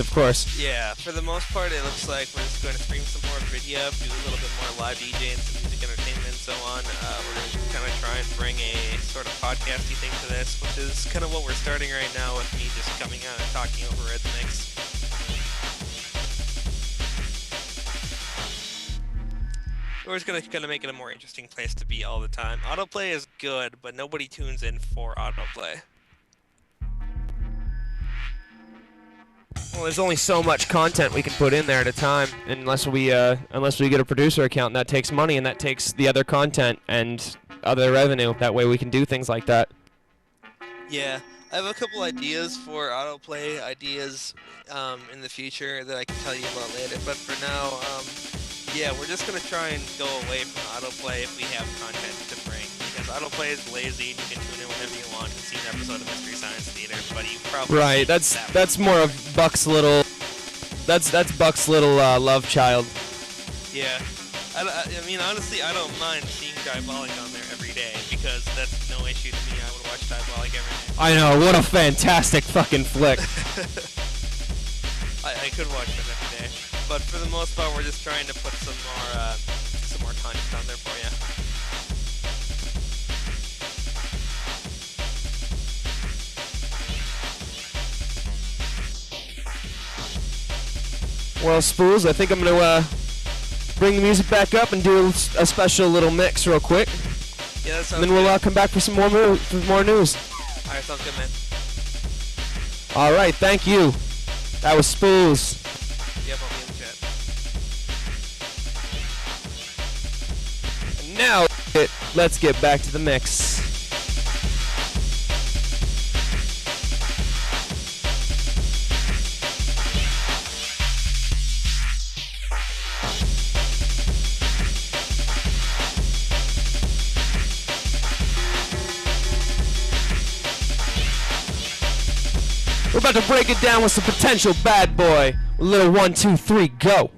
Yeah, for the most part it looks like we're just going to stream some more vidya, do a little bit more live DJing, some music entertainment and so on. We're going to kind of try and bring a sort of podcasty thing to this, which is kind of what we're starting right now with me just coming out and talking over rhythmics. We're just going to make it a more interesting place to be all the time. Autoplay is good, but nobody tunes in for autoplay. Well, there's only so much content we can put in there at a time, unless we get a producer account, and that takes money, and that takes the other content and other revenue. That way we can do things like that. Yeah. I have a couple ideas for autoplay ideas in the future that I can tell you about later. But for now, yeah, we're just gonna try and go away from autoplay if we have content to bring, because autoplay is lazy and you can tune in whenever you want and see an episode of Mystery Science Theater. But you probably Right. That's more of Buck's little. That's Buck's little love child. Yeah. I mean, honestly, I don't mind seeing Diabolic on there every day, because that's no issue to me. I would watch Diabolic every day. I know. What a fantastic fucking flick. I could watch them every day, but for the most part, we're just trying to put some more content on there for you. Well, Spools, I think I'm gonna bring the music back up and do a special little mix real quick. Yeah, that sounds And then we'll come back for some more news. Alright, sounds good, man. All right, thank you. That was Spools. Yep, I'll be in the chat. And now, let's get back to the mix. We're about to break it down with some potential bad boy. A little 1, 2, 3, go.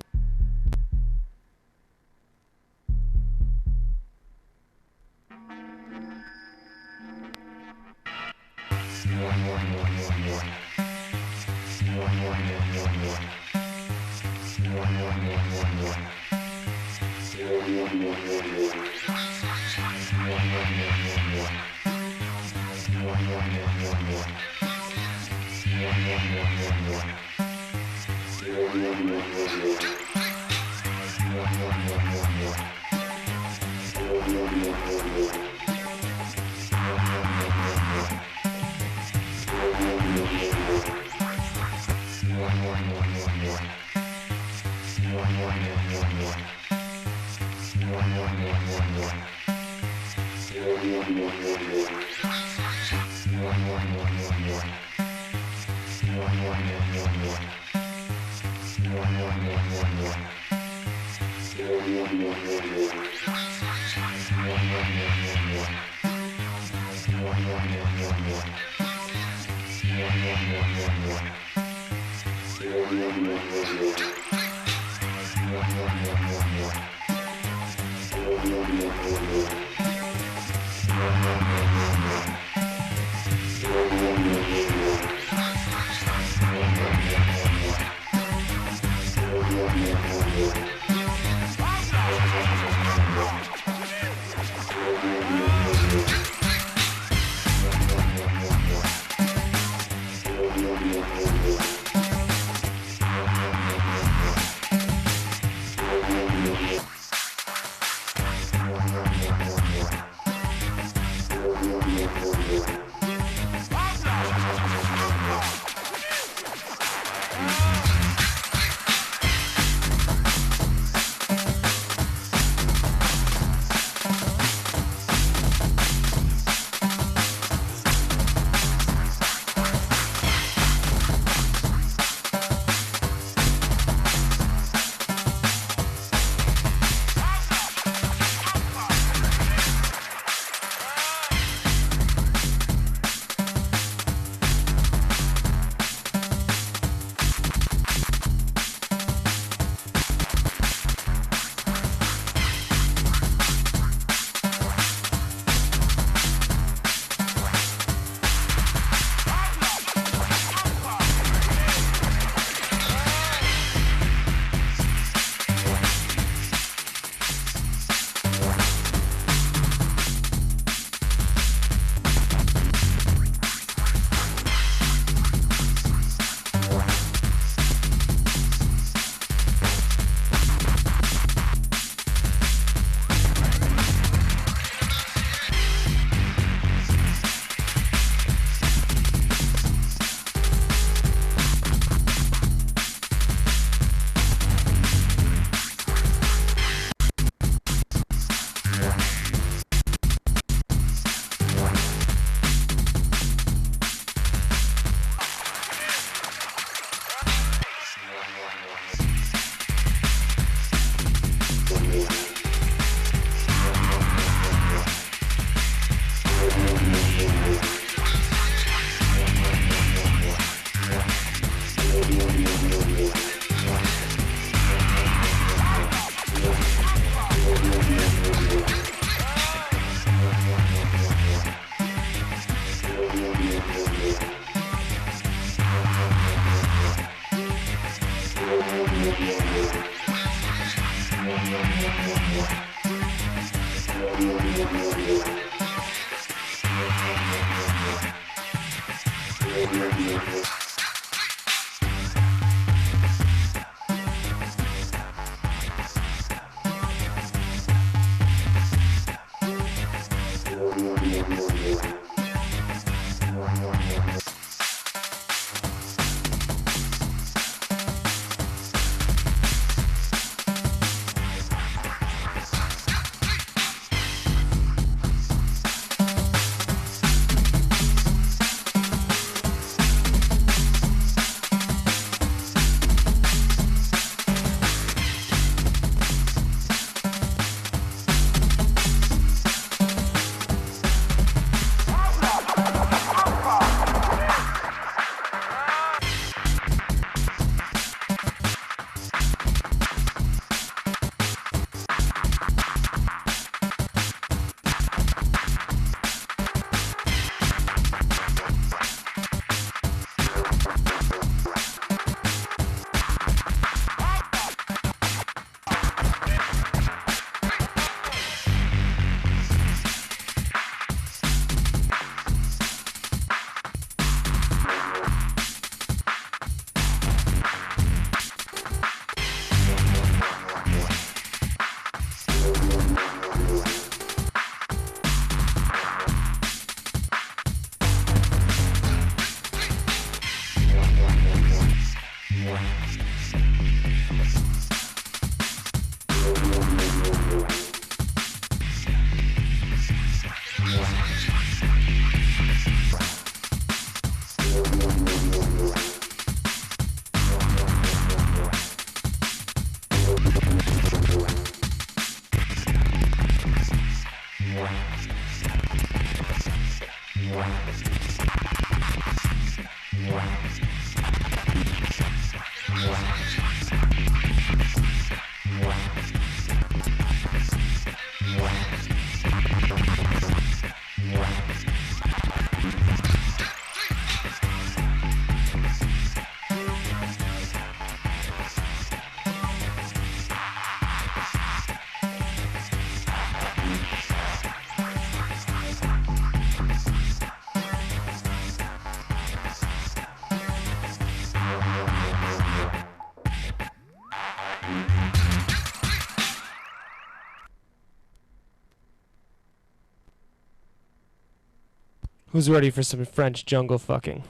Who's ready for some French jungle fucking?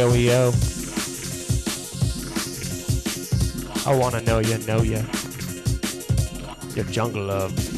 OEO. I wanna know ya. Your jungle love.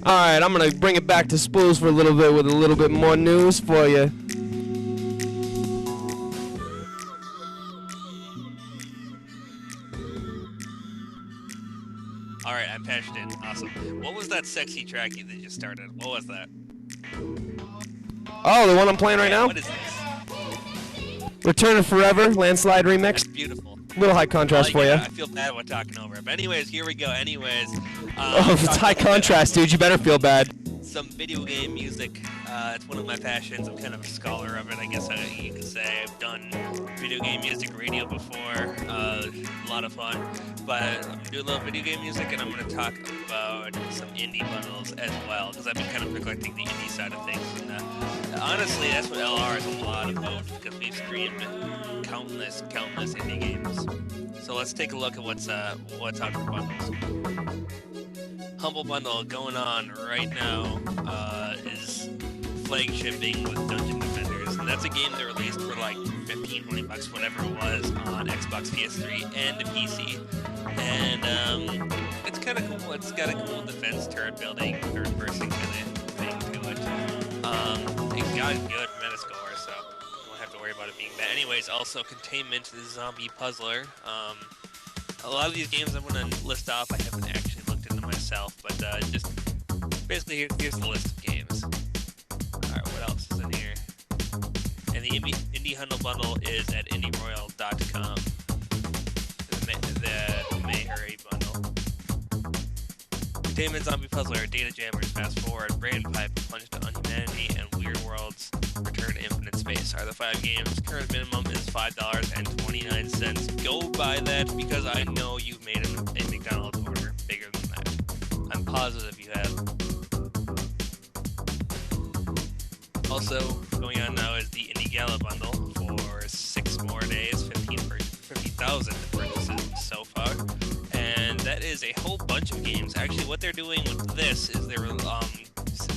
Alright, I'm gonna bring it back to Spools for a little bit with a little bit more news for you. Alright, I patched it. Awesome. What was that sexy track you just started? What was that? Oh, the one I'm playing right now? What is this? Return of Forever, Landslide Remix. That's beautiful. Little high contrast for you. I feel bad about talking over it. But anyways, here we go. Anyways. Oh, if it's high contrast, dude, you better feel bad. Some video game music. It's one of my passions. I'm kind of a scholar of it, I guess you could say. I've done video game music radio before. A lot of fun. But I do love video game music, and I'm going to talk about some indie bundles as well, because I've been kind of neglecting the indie side of things. And honestly, that's what LR is a lot about, because we've streamed countless indie games. So let's take a look at what's on the bundles. Humble Bundle going on right now is flagshipping with Dungeon Defenders, and that's a game that released for like 15, 20 bucks, whatever it was, on Xbox, PS3, and PC. And it's kind of cool. It's got a cool defense turret building, third-person kind of thing to it. It got a good Metascore, so you won't have to worry about it being bad. Anyways, also Containment, the zombie puzzler. A lot of these games I'm going to list off, I haven't actually looked into myself, but just basically here's the list of games. Alright, what else is in here? And the Indie Humble Bundle is at indieroyal.com. The Mayhurry Bundle. Containment, Zombie Puzzler, Data Jammers, Fast Forward, Brain Pipe, Plunge to Unhumanity, and Weird Worlds, Return to Infinite Space are the 5 games. Current minimum is $5.29. Go buy that, because I know you've made a McDonald's order bigger than that. I'm positive you have. Also, going on now is the Indie Gala Bundle for 6 more days, 50,000 purchases so far. And that is a whole bunch of games. Actually, what they're doing with this is they're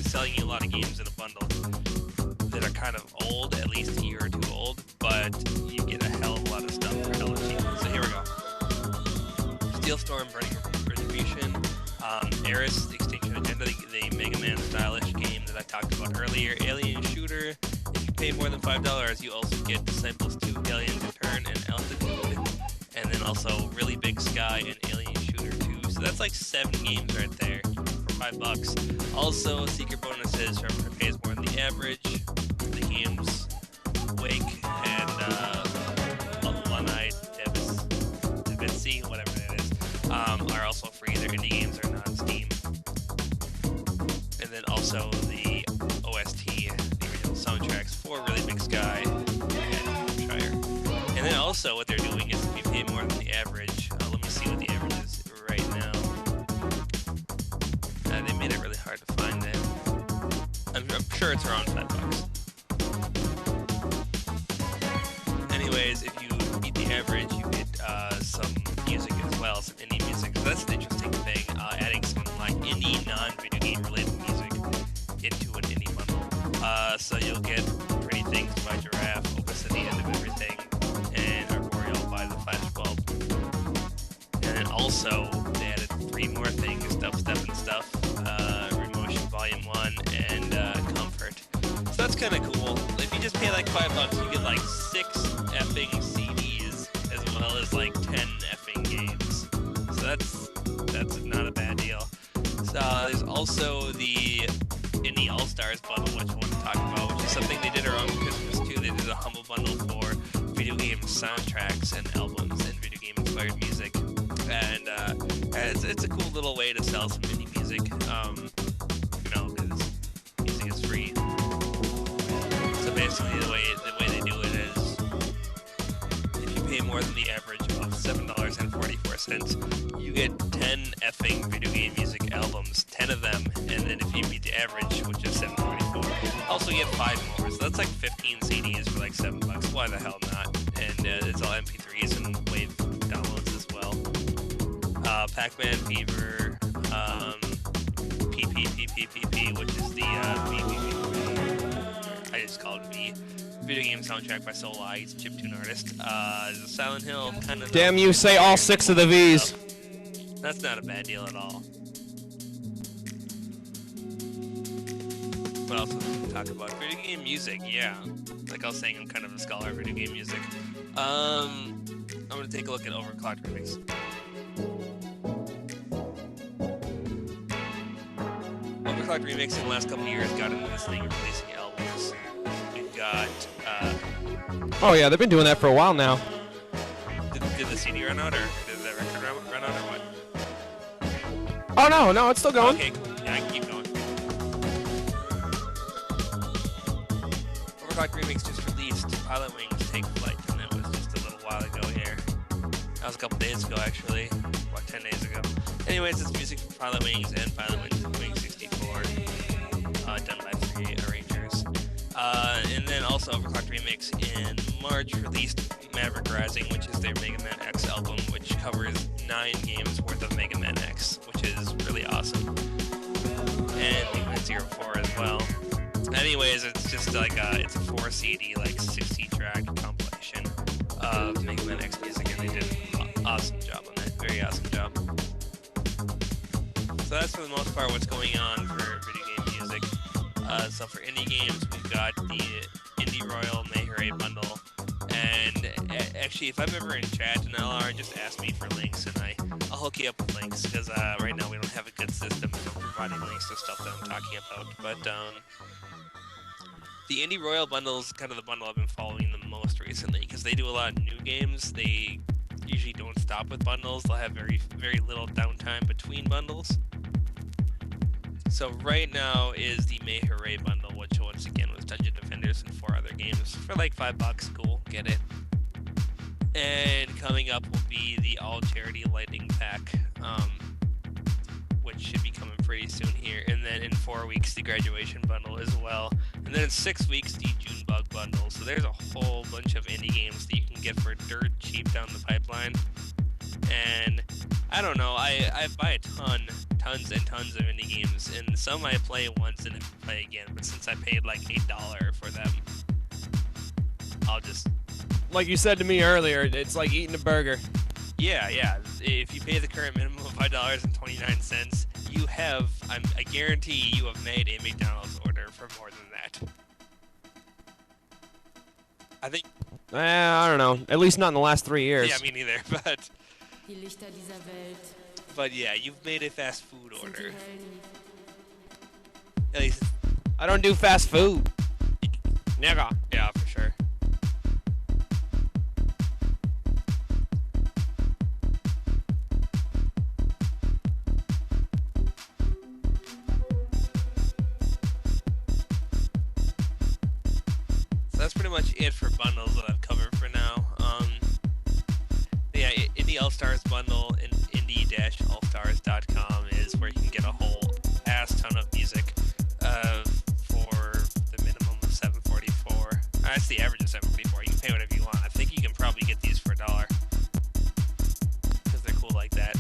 selling you a lot of games in a bundle that are kind of old, at least a year or 2 old, but you get a hell of a lot of stuff for hella cheap. So here we go. Steelstorm, Burning Retribution, Eris, The Extinction Agenda, the Mega Man stylish game that I talked about earlier, Alien Shooter. If you pay more than $5, you also get Disciples 2, Alien Return, and Altitude, and then also Really Big Sky and Alien Shooter 2. So that's like 7 games right there for $5. Also, secret bonuses from who pays more than the average. The games Wake and One-Eyed Devinci, whatever that is, are also free. Their indie games are not on Steam. And then also the OST, the original soundtracks for Really Big Sky and Shire. And then also what they're doing is if you pay more than the average, let me see what the average is right now. They made it really hard to find that. I'm sure it's around $5. Anyways, if you beat the average, you get some music as well, some indie music. So that's an interesting thing, adding some like indie, non-video game related music into an indie bundle. So you'll get Pretty Things by Giraffe, Opus at the End of Everything, and Arboreal by the Flash Bulb. And then also they added 3 more things, Step and Stuff, Remotion Volume 1, and Comfort. So that's kind of cool. If you just pay like $5, you get like 6 effing CDs as well as like 10 effing games. So that's not a bad deal. So there's also the Indie All-Stars bundle, which I want to talk about, which is something they did around Christmas too. They did a humble bundle for video game soundtracks and albums and video game inspired music. And it's a cool little way to sell some indie music, because music is free. So basically the way they do it is, if you pay more than the average of $7.44, you get 10 effing video game music albums, 10 of them, and then if you beat the average, which is $7.44, also you get 5 more. So that's like 15 CDs for like $7. Why the hell not? And it's all MP3s and WAV downloads as well. Pac-Man Fever, PP, which is the I just call it V. Video game soundtrack by Soul-I, he's a chiptune artist. There's a Silent Hill kind of. Damn you, say all 6 of the V's. That's not a bad deal at all. What else was we talk about? Video game music, yeah. Like I was saying, I'm kind of a scholar of video game music. I'm gonna take a look at Overclocked Remix. Overclocked Remix in the last couple of years got into this thing of releasing albums. We've got, Oh yeah, they've been doing that for a while now. did the CD run out, or did the record run out, or what? Oh no, it's still going. Okay, cool. Yeah, I can keep going. Overclocked Remix just released Pilot Wings Take Flight, and that was just a little while ago here. That was a couple days ago, actually. What, 10 days ago? Anyways, it's music from Pilot Wings and Pilot Wings 64, done by 3 arrangers. And then also Overclocked Remix in March released Maverick Rising, which is their Mega Man X album, which covers 9 games worth of Mega Man X, which is really awesome. And Mega Man 04 as well. Anyways, it's just like it's a 4 CD, like 60 track compilation of Mega Man X music, and they did an awesome job on that. Very awesome job. So that's for the most part what's going on for video game music. So for indie games, we've got the Indie Royal Mayhooray bundle. And actually, if I'm ever in chat in LR, just ask me for links, and I'll hook you up with links, because right now we don't have a good system for providing links to stuff that I'm talking about. But the Indie Royal bundle is kind of the bundle I've been following the most recently, because they do a lot of new games. They usually don't stop with bundles. They'll have very, very little downtime between bundles. So right now is the Mayhooray bundle, which once again was Dungeon Defenders and 4 other games for like $5. Cool, get it. And coming up will be the All Charity Lightning Pack, which should be coming pretty soon here. And then in 4 weeks, the Graduation bundle as well. And then in 6 weeks, the June Bug bundle. So there's a whole bunch of indie games that you can get for dirt cheap down the pipeline. And I don't know, I buy tons and tons of indie games, and some I play once and never play again, but since I paid like $8 for them, I'll just... Like you said to me earlier, it's like eating a burger. Yeah. If you pay the current minimum of $5.29, you have, I guarantee you have made a McDonald's order for more than that. I think... I don't know. At least not in the last 3 years. Yeah, me neither, but... But yeah, you've made a fast food order. At least... I don't do fast food. Never. Yeah, for sure. So that's pretty much it for bundles that I've covered for now. Yeah, Indie All-Stars bundle in indie-allstars.com is where you can get a whole ass ton of music for the minimum of $7.44. That's the average of $7.44. You can pay whatever you want. I think you can probably get these for $1 because they're cool like that.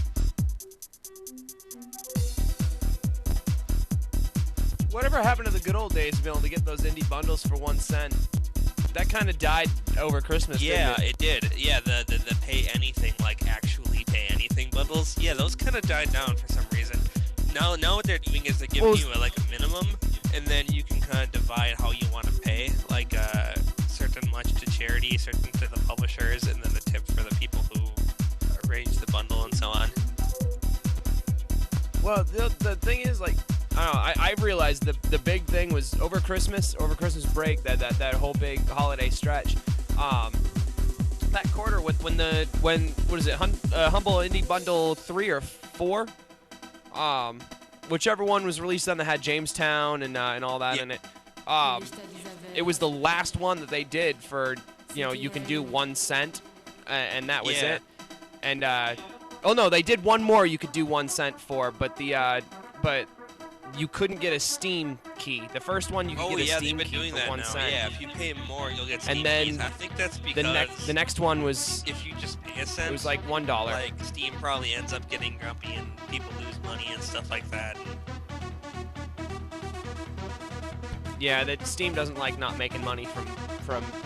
Whatever happened to the good old days of being able to get those indie bundles for 1 cent? That kind of died over Christmas, Yeah, didn't it did. Yeah, the pay anything, like actually pay anything bundles, yeah, those kind of died down for some reason. Now what they're doing is they're giving you a minimum, and then you can kind of divide how you want to pay, like certain much to charity, certain to the publishers, and then the tip for the people who arrange the bundle and so on. Well, the thing is, like, I don't know, I realized the big thing was over Christmas break, that whole big holiday stretch. That quarter when what is it, Humble Indie Bundle 3 or 4? Whichever one was released then that had Jamestown and all that in it. It was the last one that they did for, you can do 1 cent, and that was it. And oh no, they did one more you could do 1 cent for, but but you couldn't get a Steam key. The first one you could get a Steam key for 1 cent. Yeah, if you pay more, you'll get Steam and then keys. I think that's because the next one was, if you just pay a cent, it was like $1. Like Steam probably ends up getting grumpy and people lose money and stuff like that. Yeah, that Steam doesn't like not making money from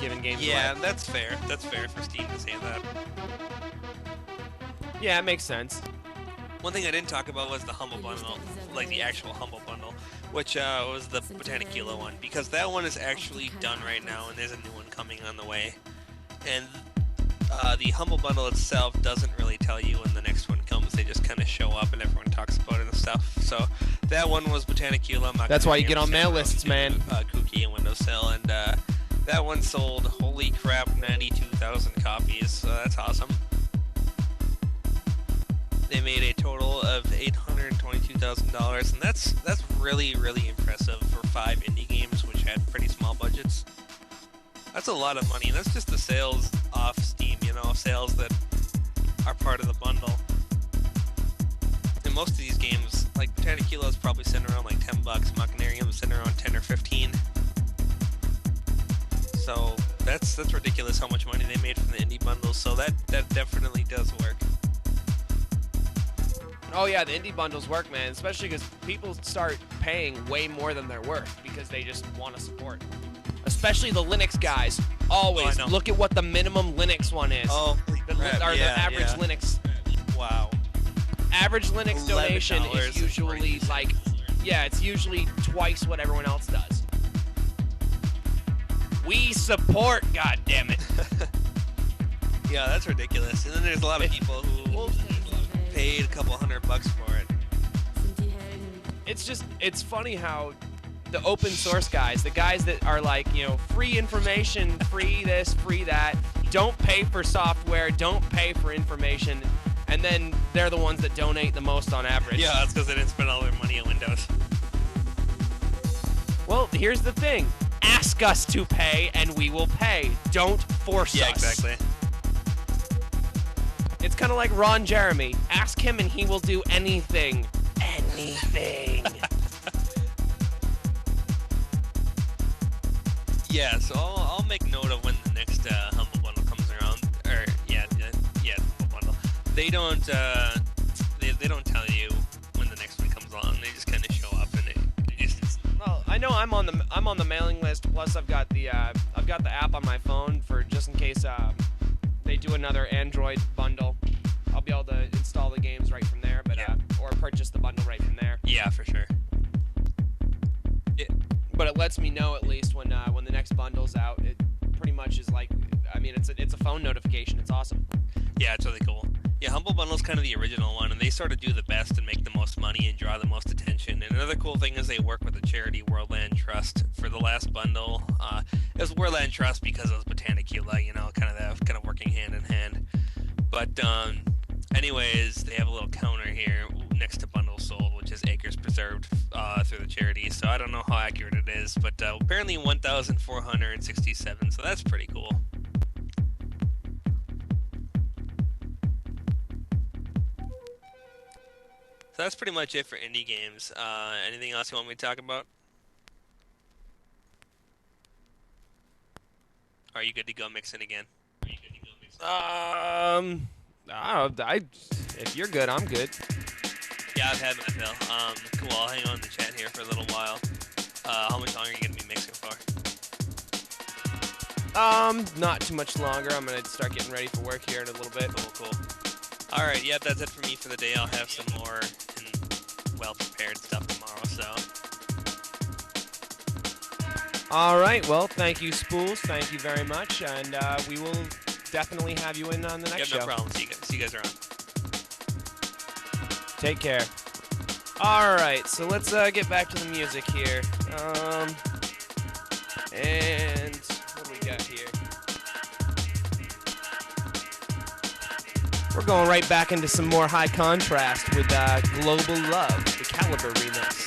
giving games away. Yeah, that's fair. That's fair for Steam to say that. Yeah, it makes sense. One thing I didn't talk about was the Humble Bundle, like the actual Humble Bundle, which was the Botanicula one, because that one is actually done right now, and there's a new one coming on the way. And the Humble Bundle itself doesn't really tell you when the next one comes. They just kind of show up, and everyone talks about it and stuff. So that one was Botanicula. That's why you get on mail lists, man. Kooky and Windowsill, and that one sold, holy crap, 92,000 copies. So that's awesome. They made a total of $822,000, and that's really, really impressive for 5 indie games which had pretty small budgets. That's a lot of money, and that's just the sales off Steam, you know, sales that are part of the bundle. And most of these games, like Botanicula is probably sitting around like $10, Machinarium is sitting around 10 or 15. So that's ridiculous how much money they made from the indie bundles. So that definitely does work. Oh yeah, the indie bundles work, man, especially because people start paying way more than they're worth because they just want to support. Especially the Linux guys. Always look at what the minimum Linux one is. Oh, the average Linux. Wow. Average Linux donation is usually like, yeah, it's usually twice what everyone else does. We support, goddammit. Yeah, that's ridiculous. And then there's a lot of people who paid a couple $100 for it. It's funny how the open source guys, the guys that are like, you know, free information, free this, free that, don't pay for software, don't pay for information, and then they're the ones that donate the most on average. Yeah, that's because they didn't spend all their money on Windows. Well, here's the thing. Ask us to pay, and we will pay. Don't force us. Yeah, exactly. It's kind of like Ron Jeremy. Ask him, and he will do anything. Anything. Yeah, so I'll make note of when the next Humble Bundle comes around. Or Humble Bundle. They don't they don't tell you when the next one comes along. They just kind of show up, and it just. Well, I know I'm on the mailing list. Plus, I've got the app on my phone for just in case they do another Android bundle. I'll be able to install the games right from there, but or purchase the bundle right from there. Yeah, for sure. But it lets me know at least when the next bundle's out. It pretty much is like, I mean, it's a phone notification. It's awesome. Yeah, it's really cool. Yeah, Humble Bundle's kind of the original one, and they sort of do the best and make the most money and draw the most attention. And another cool thing is they work with the charity Worldland Trust for the last bundle. It was Worldland Trust because it was Botanicula, you know, kind of working hand in hand. But anyways, they have a little counter here next to bundle sold, which is acres preserved through the charity. So I don't know how accurate it is, but apparently 1,467. So that's pretty cool. So that's pretty much it for indie games. Anything else you want me to talk about? Or are you good to go mixing again? If you're good, I'm good. Yeah, I've had my fill. Cool, I'll hang on in the chat here for a little while. How much longer are you going to be mixing for? Not too much longer. I'm going to start getting ready for work here in a little bit. Cool. Alright, yeah, that's it for me for the day. I'll have some more and well-prepared stuff tomorrow, so. Alright, well, thank you, Spools. Thank you very much, and we will definitely have you in on the next show. No problem. See you guys around. Take care. Alright, so let's get back to the music here. And what do we got here? We're going right back into some more high contrast with Global Love, the Caliber remix.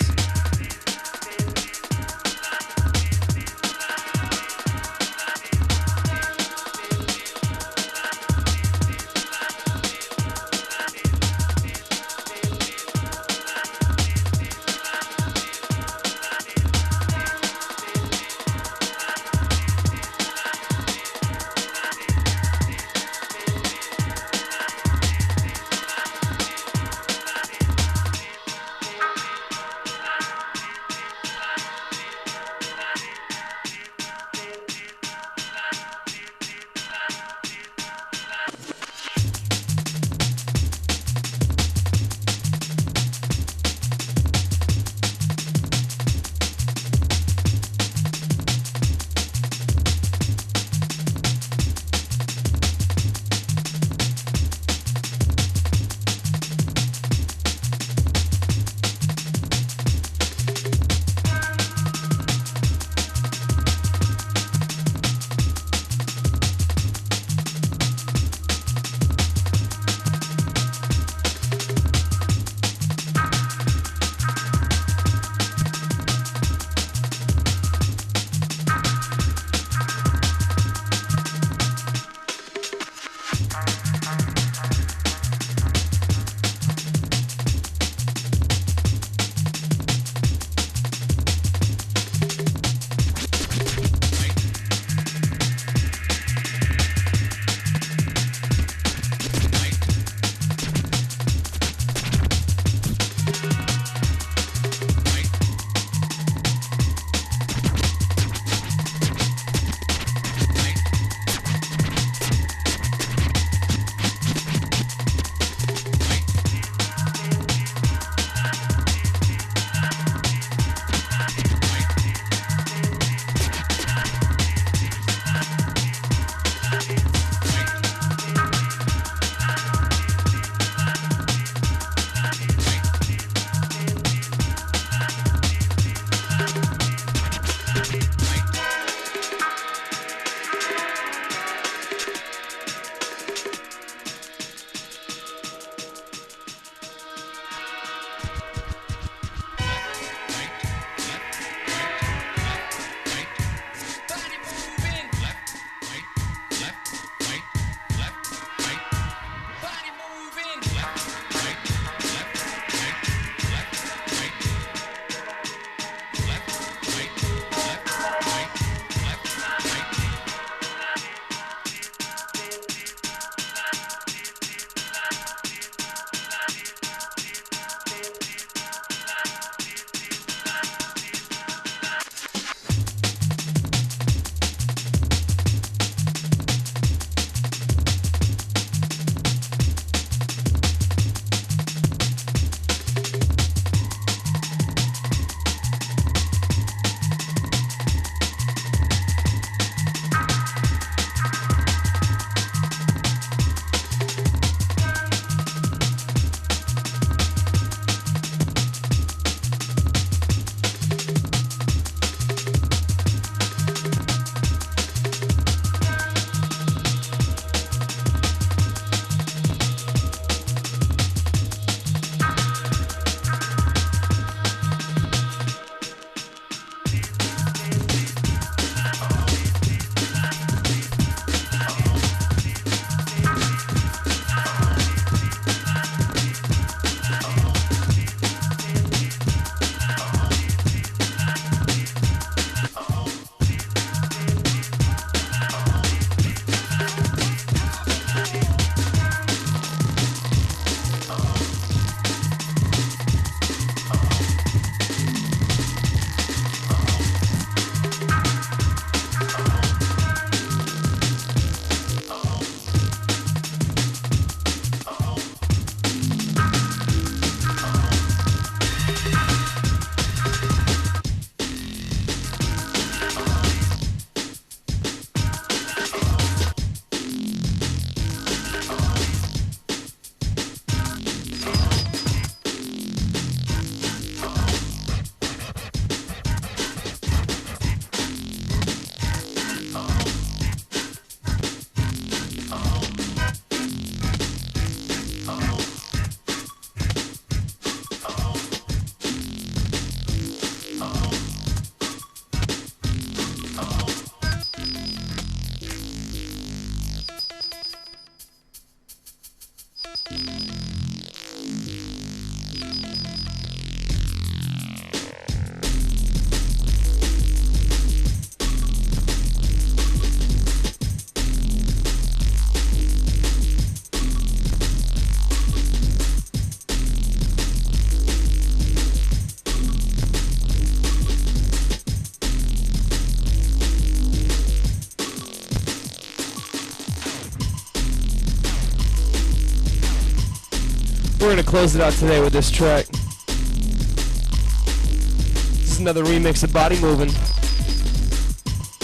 We're gonna close it out today with this track. This is another remix of Body Moving.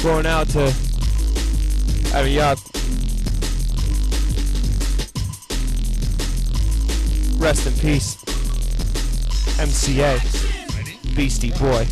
Going out to Ariak. Rest in peace. MCA. Beastie Boy.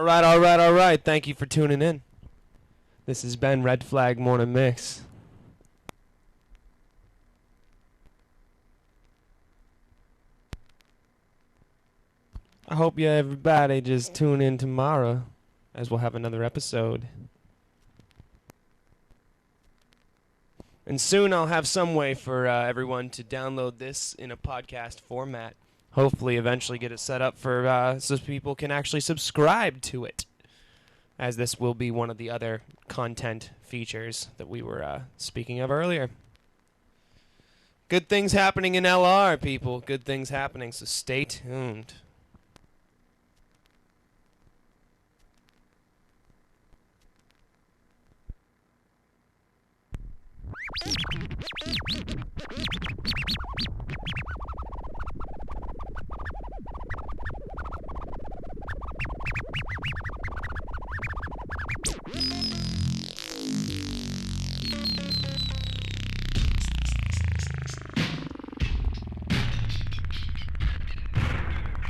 All right. Thank you for tuning in. This has been Red Flag Morning Mix. I hope you everybody just tune in tomorrow, as we'll have another episode. And soon I'll have some way for everyone to download this in a podcast format. Hopefully eventually get it set up for so people can actually subscribe to it, as this will be one of the other content features that we were speaking of earlier. Good things happening in LR, people. Good things happening, so stay tuned.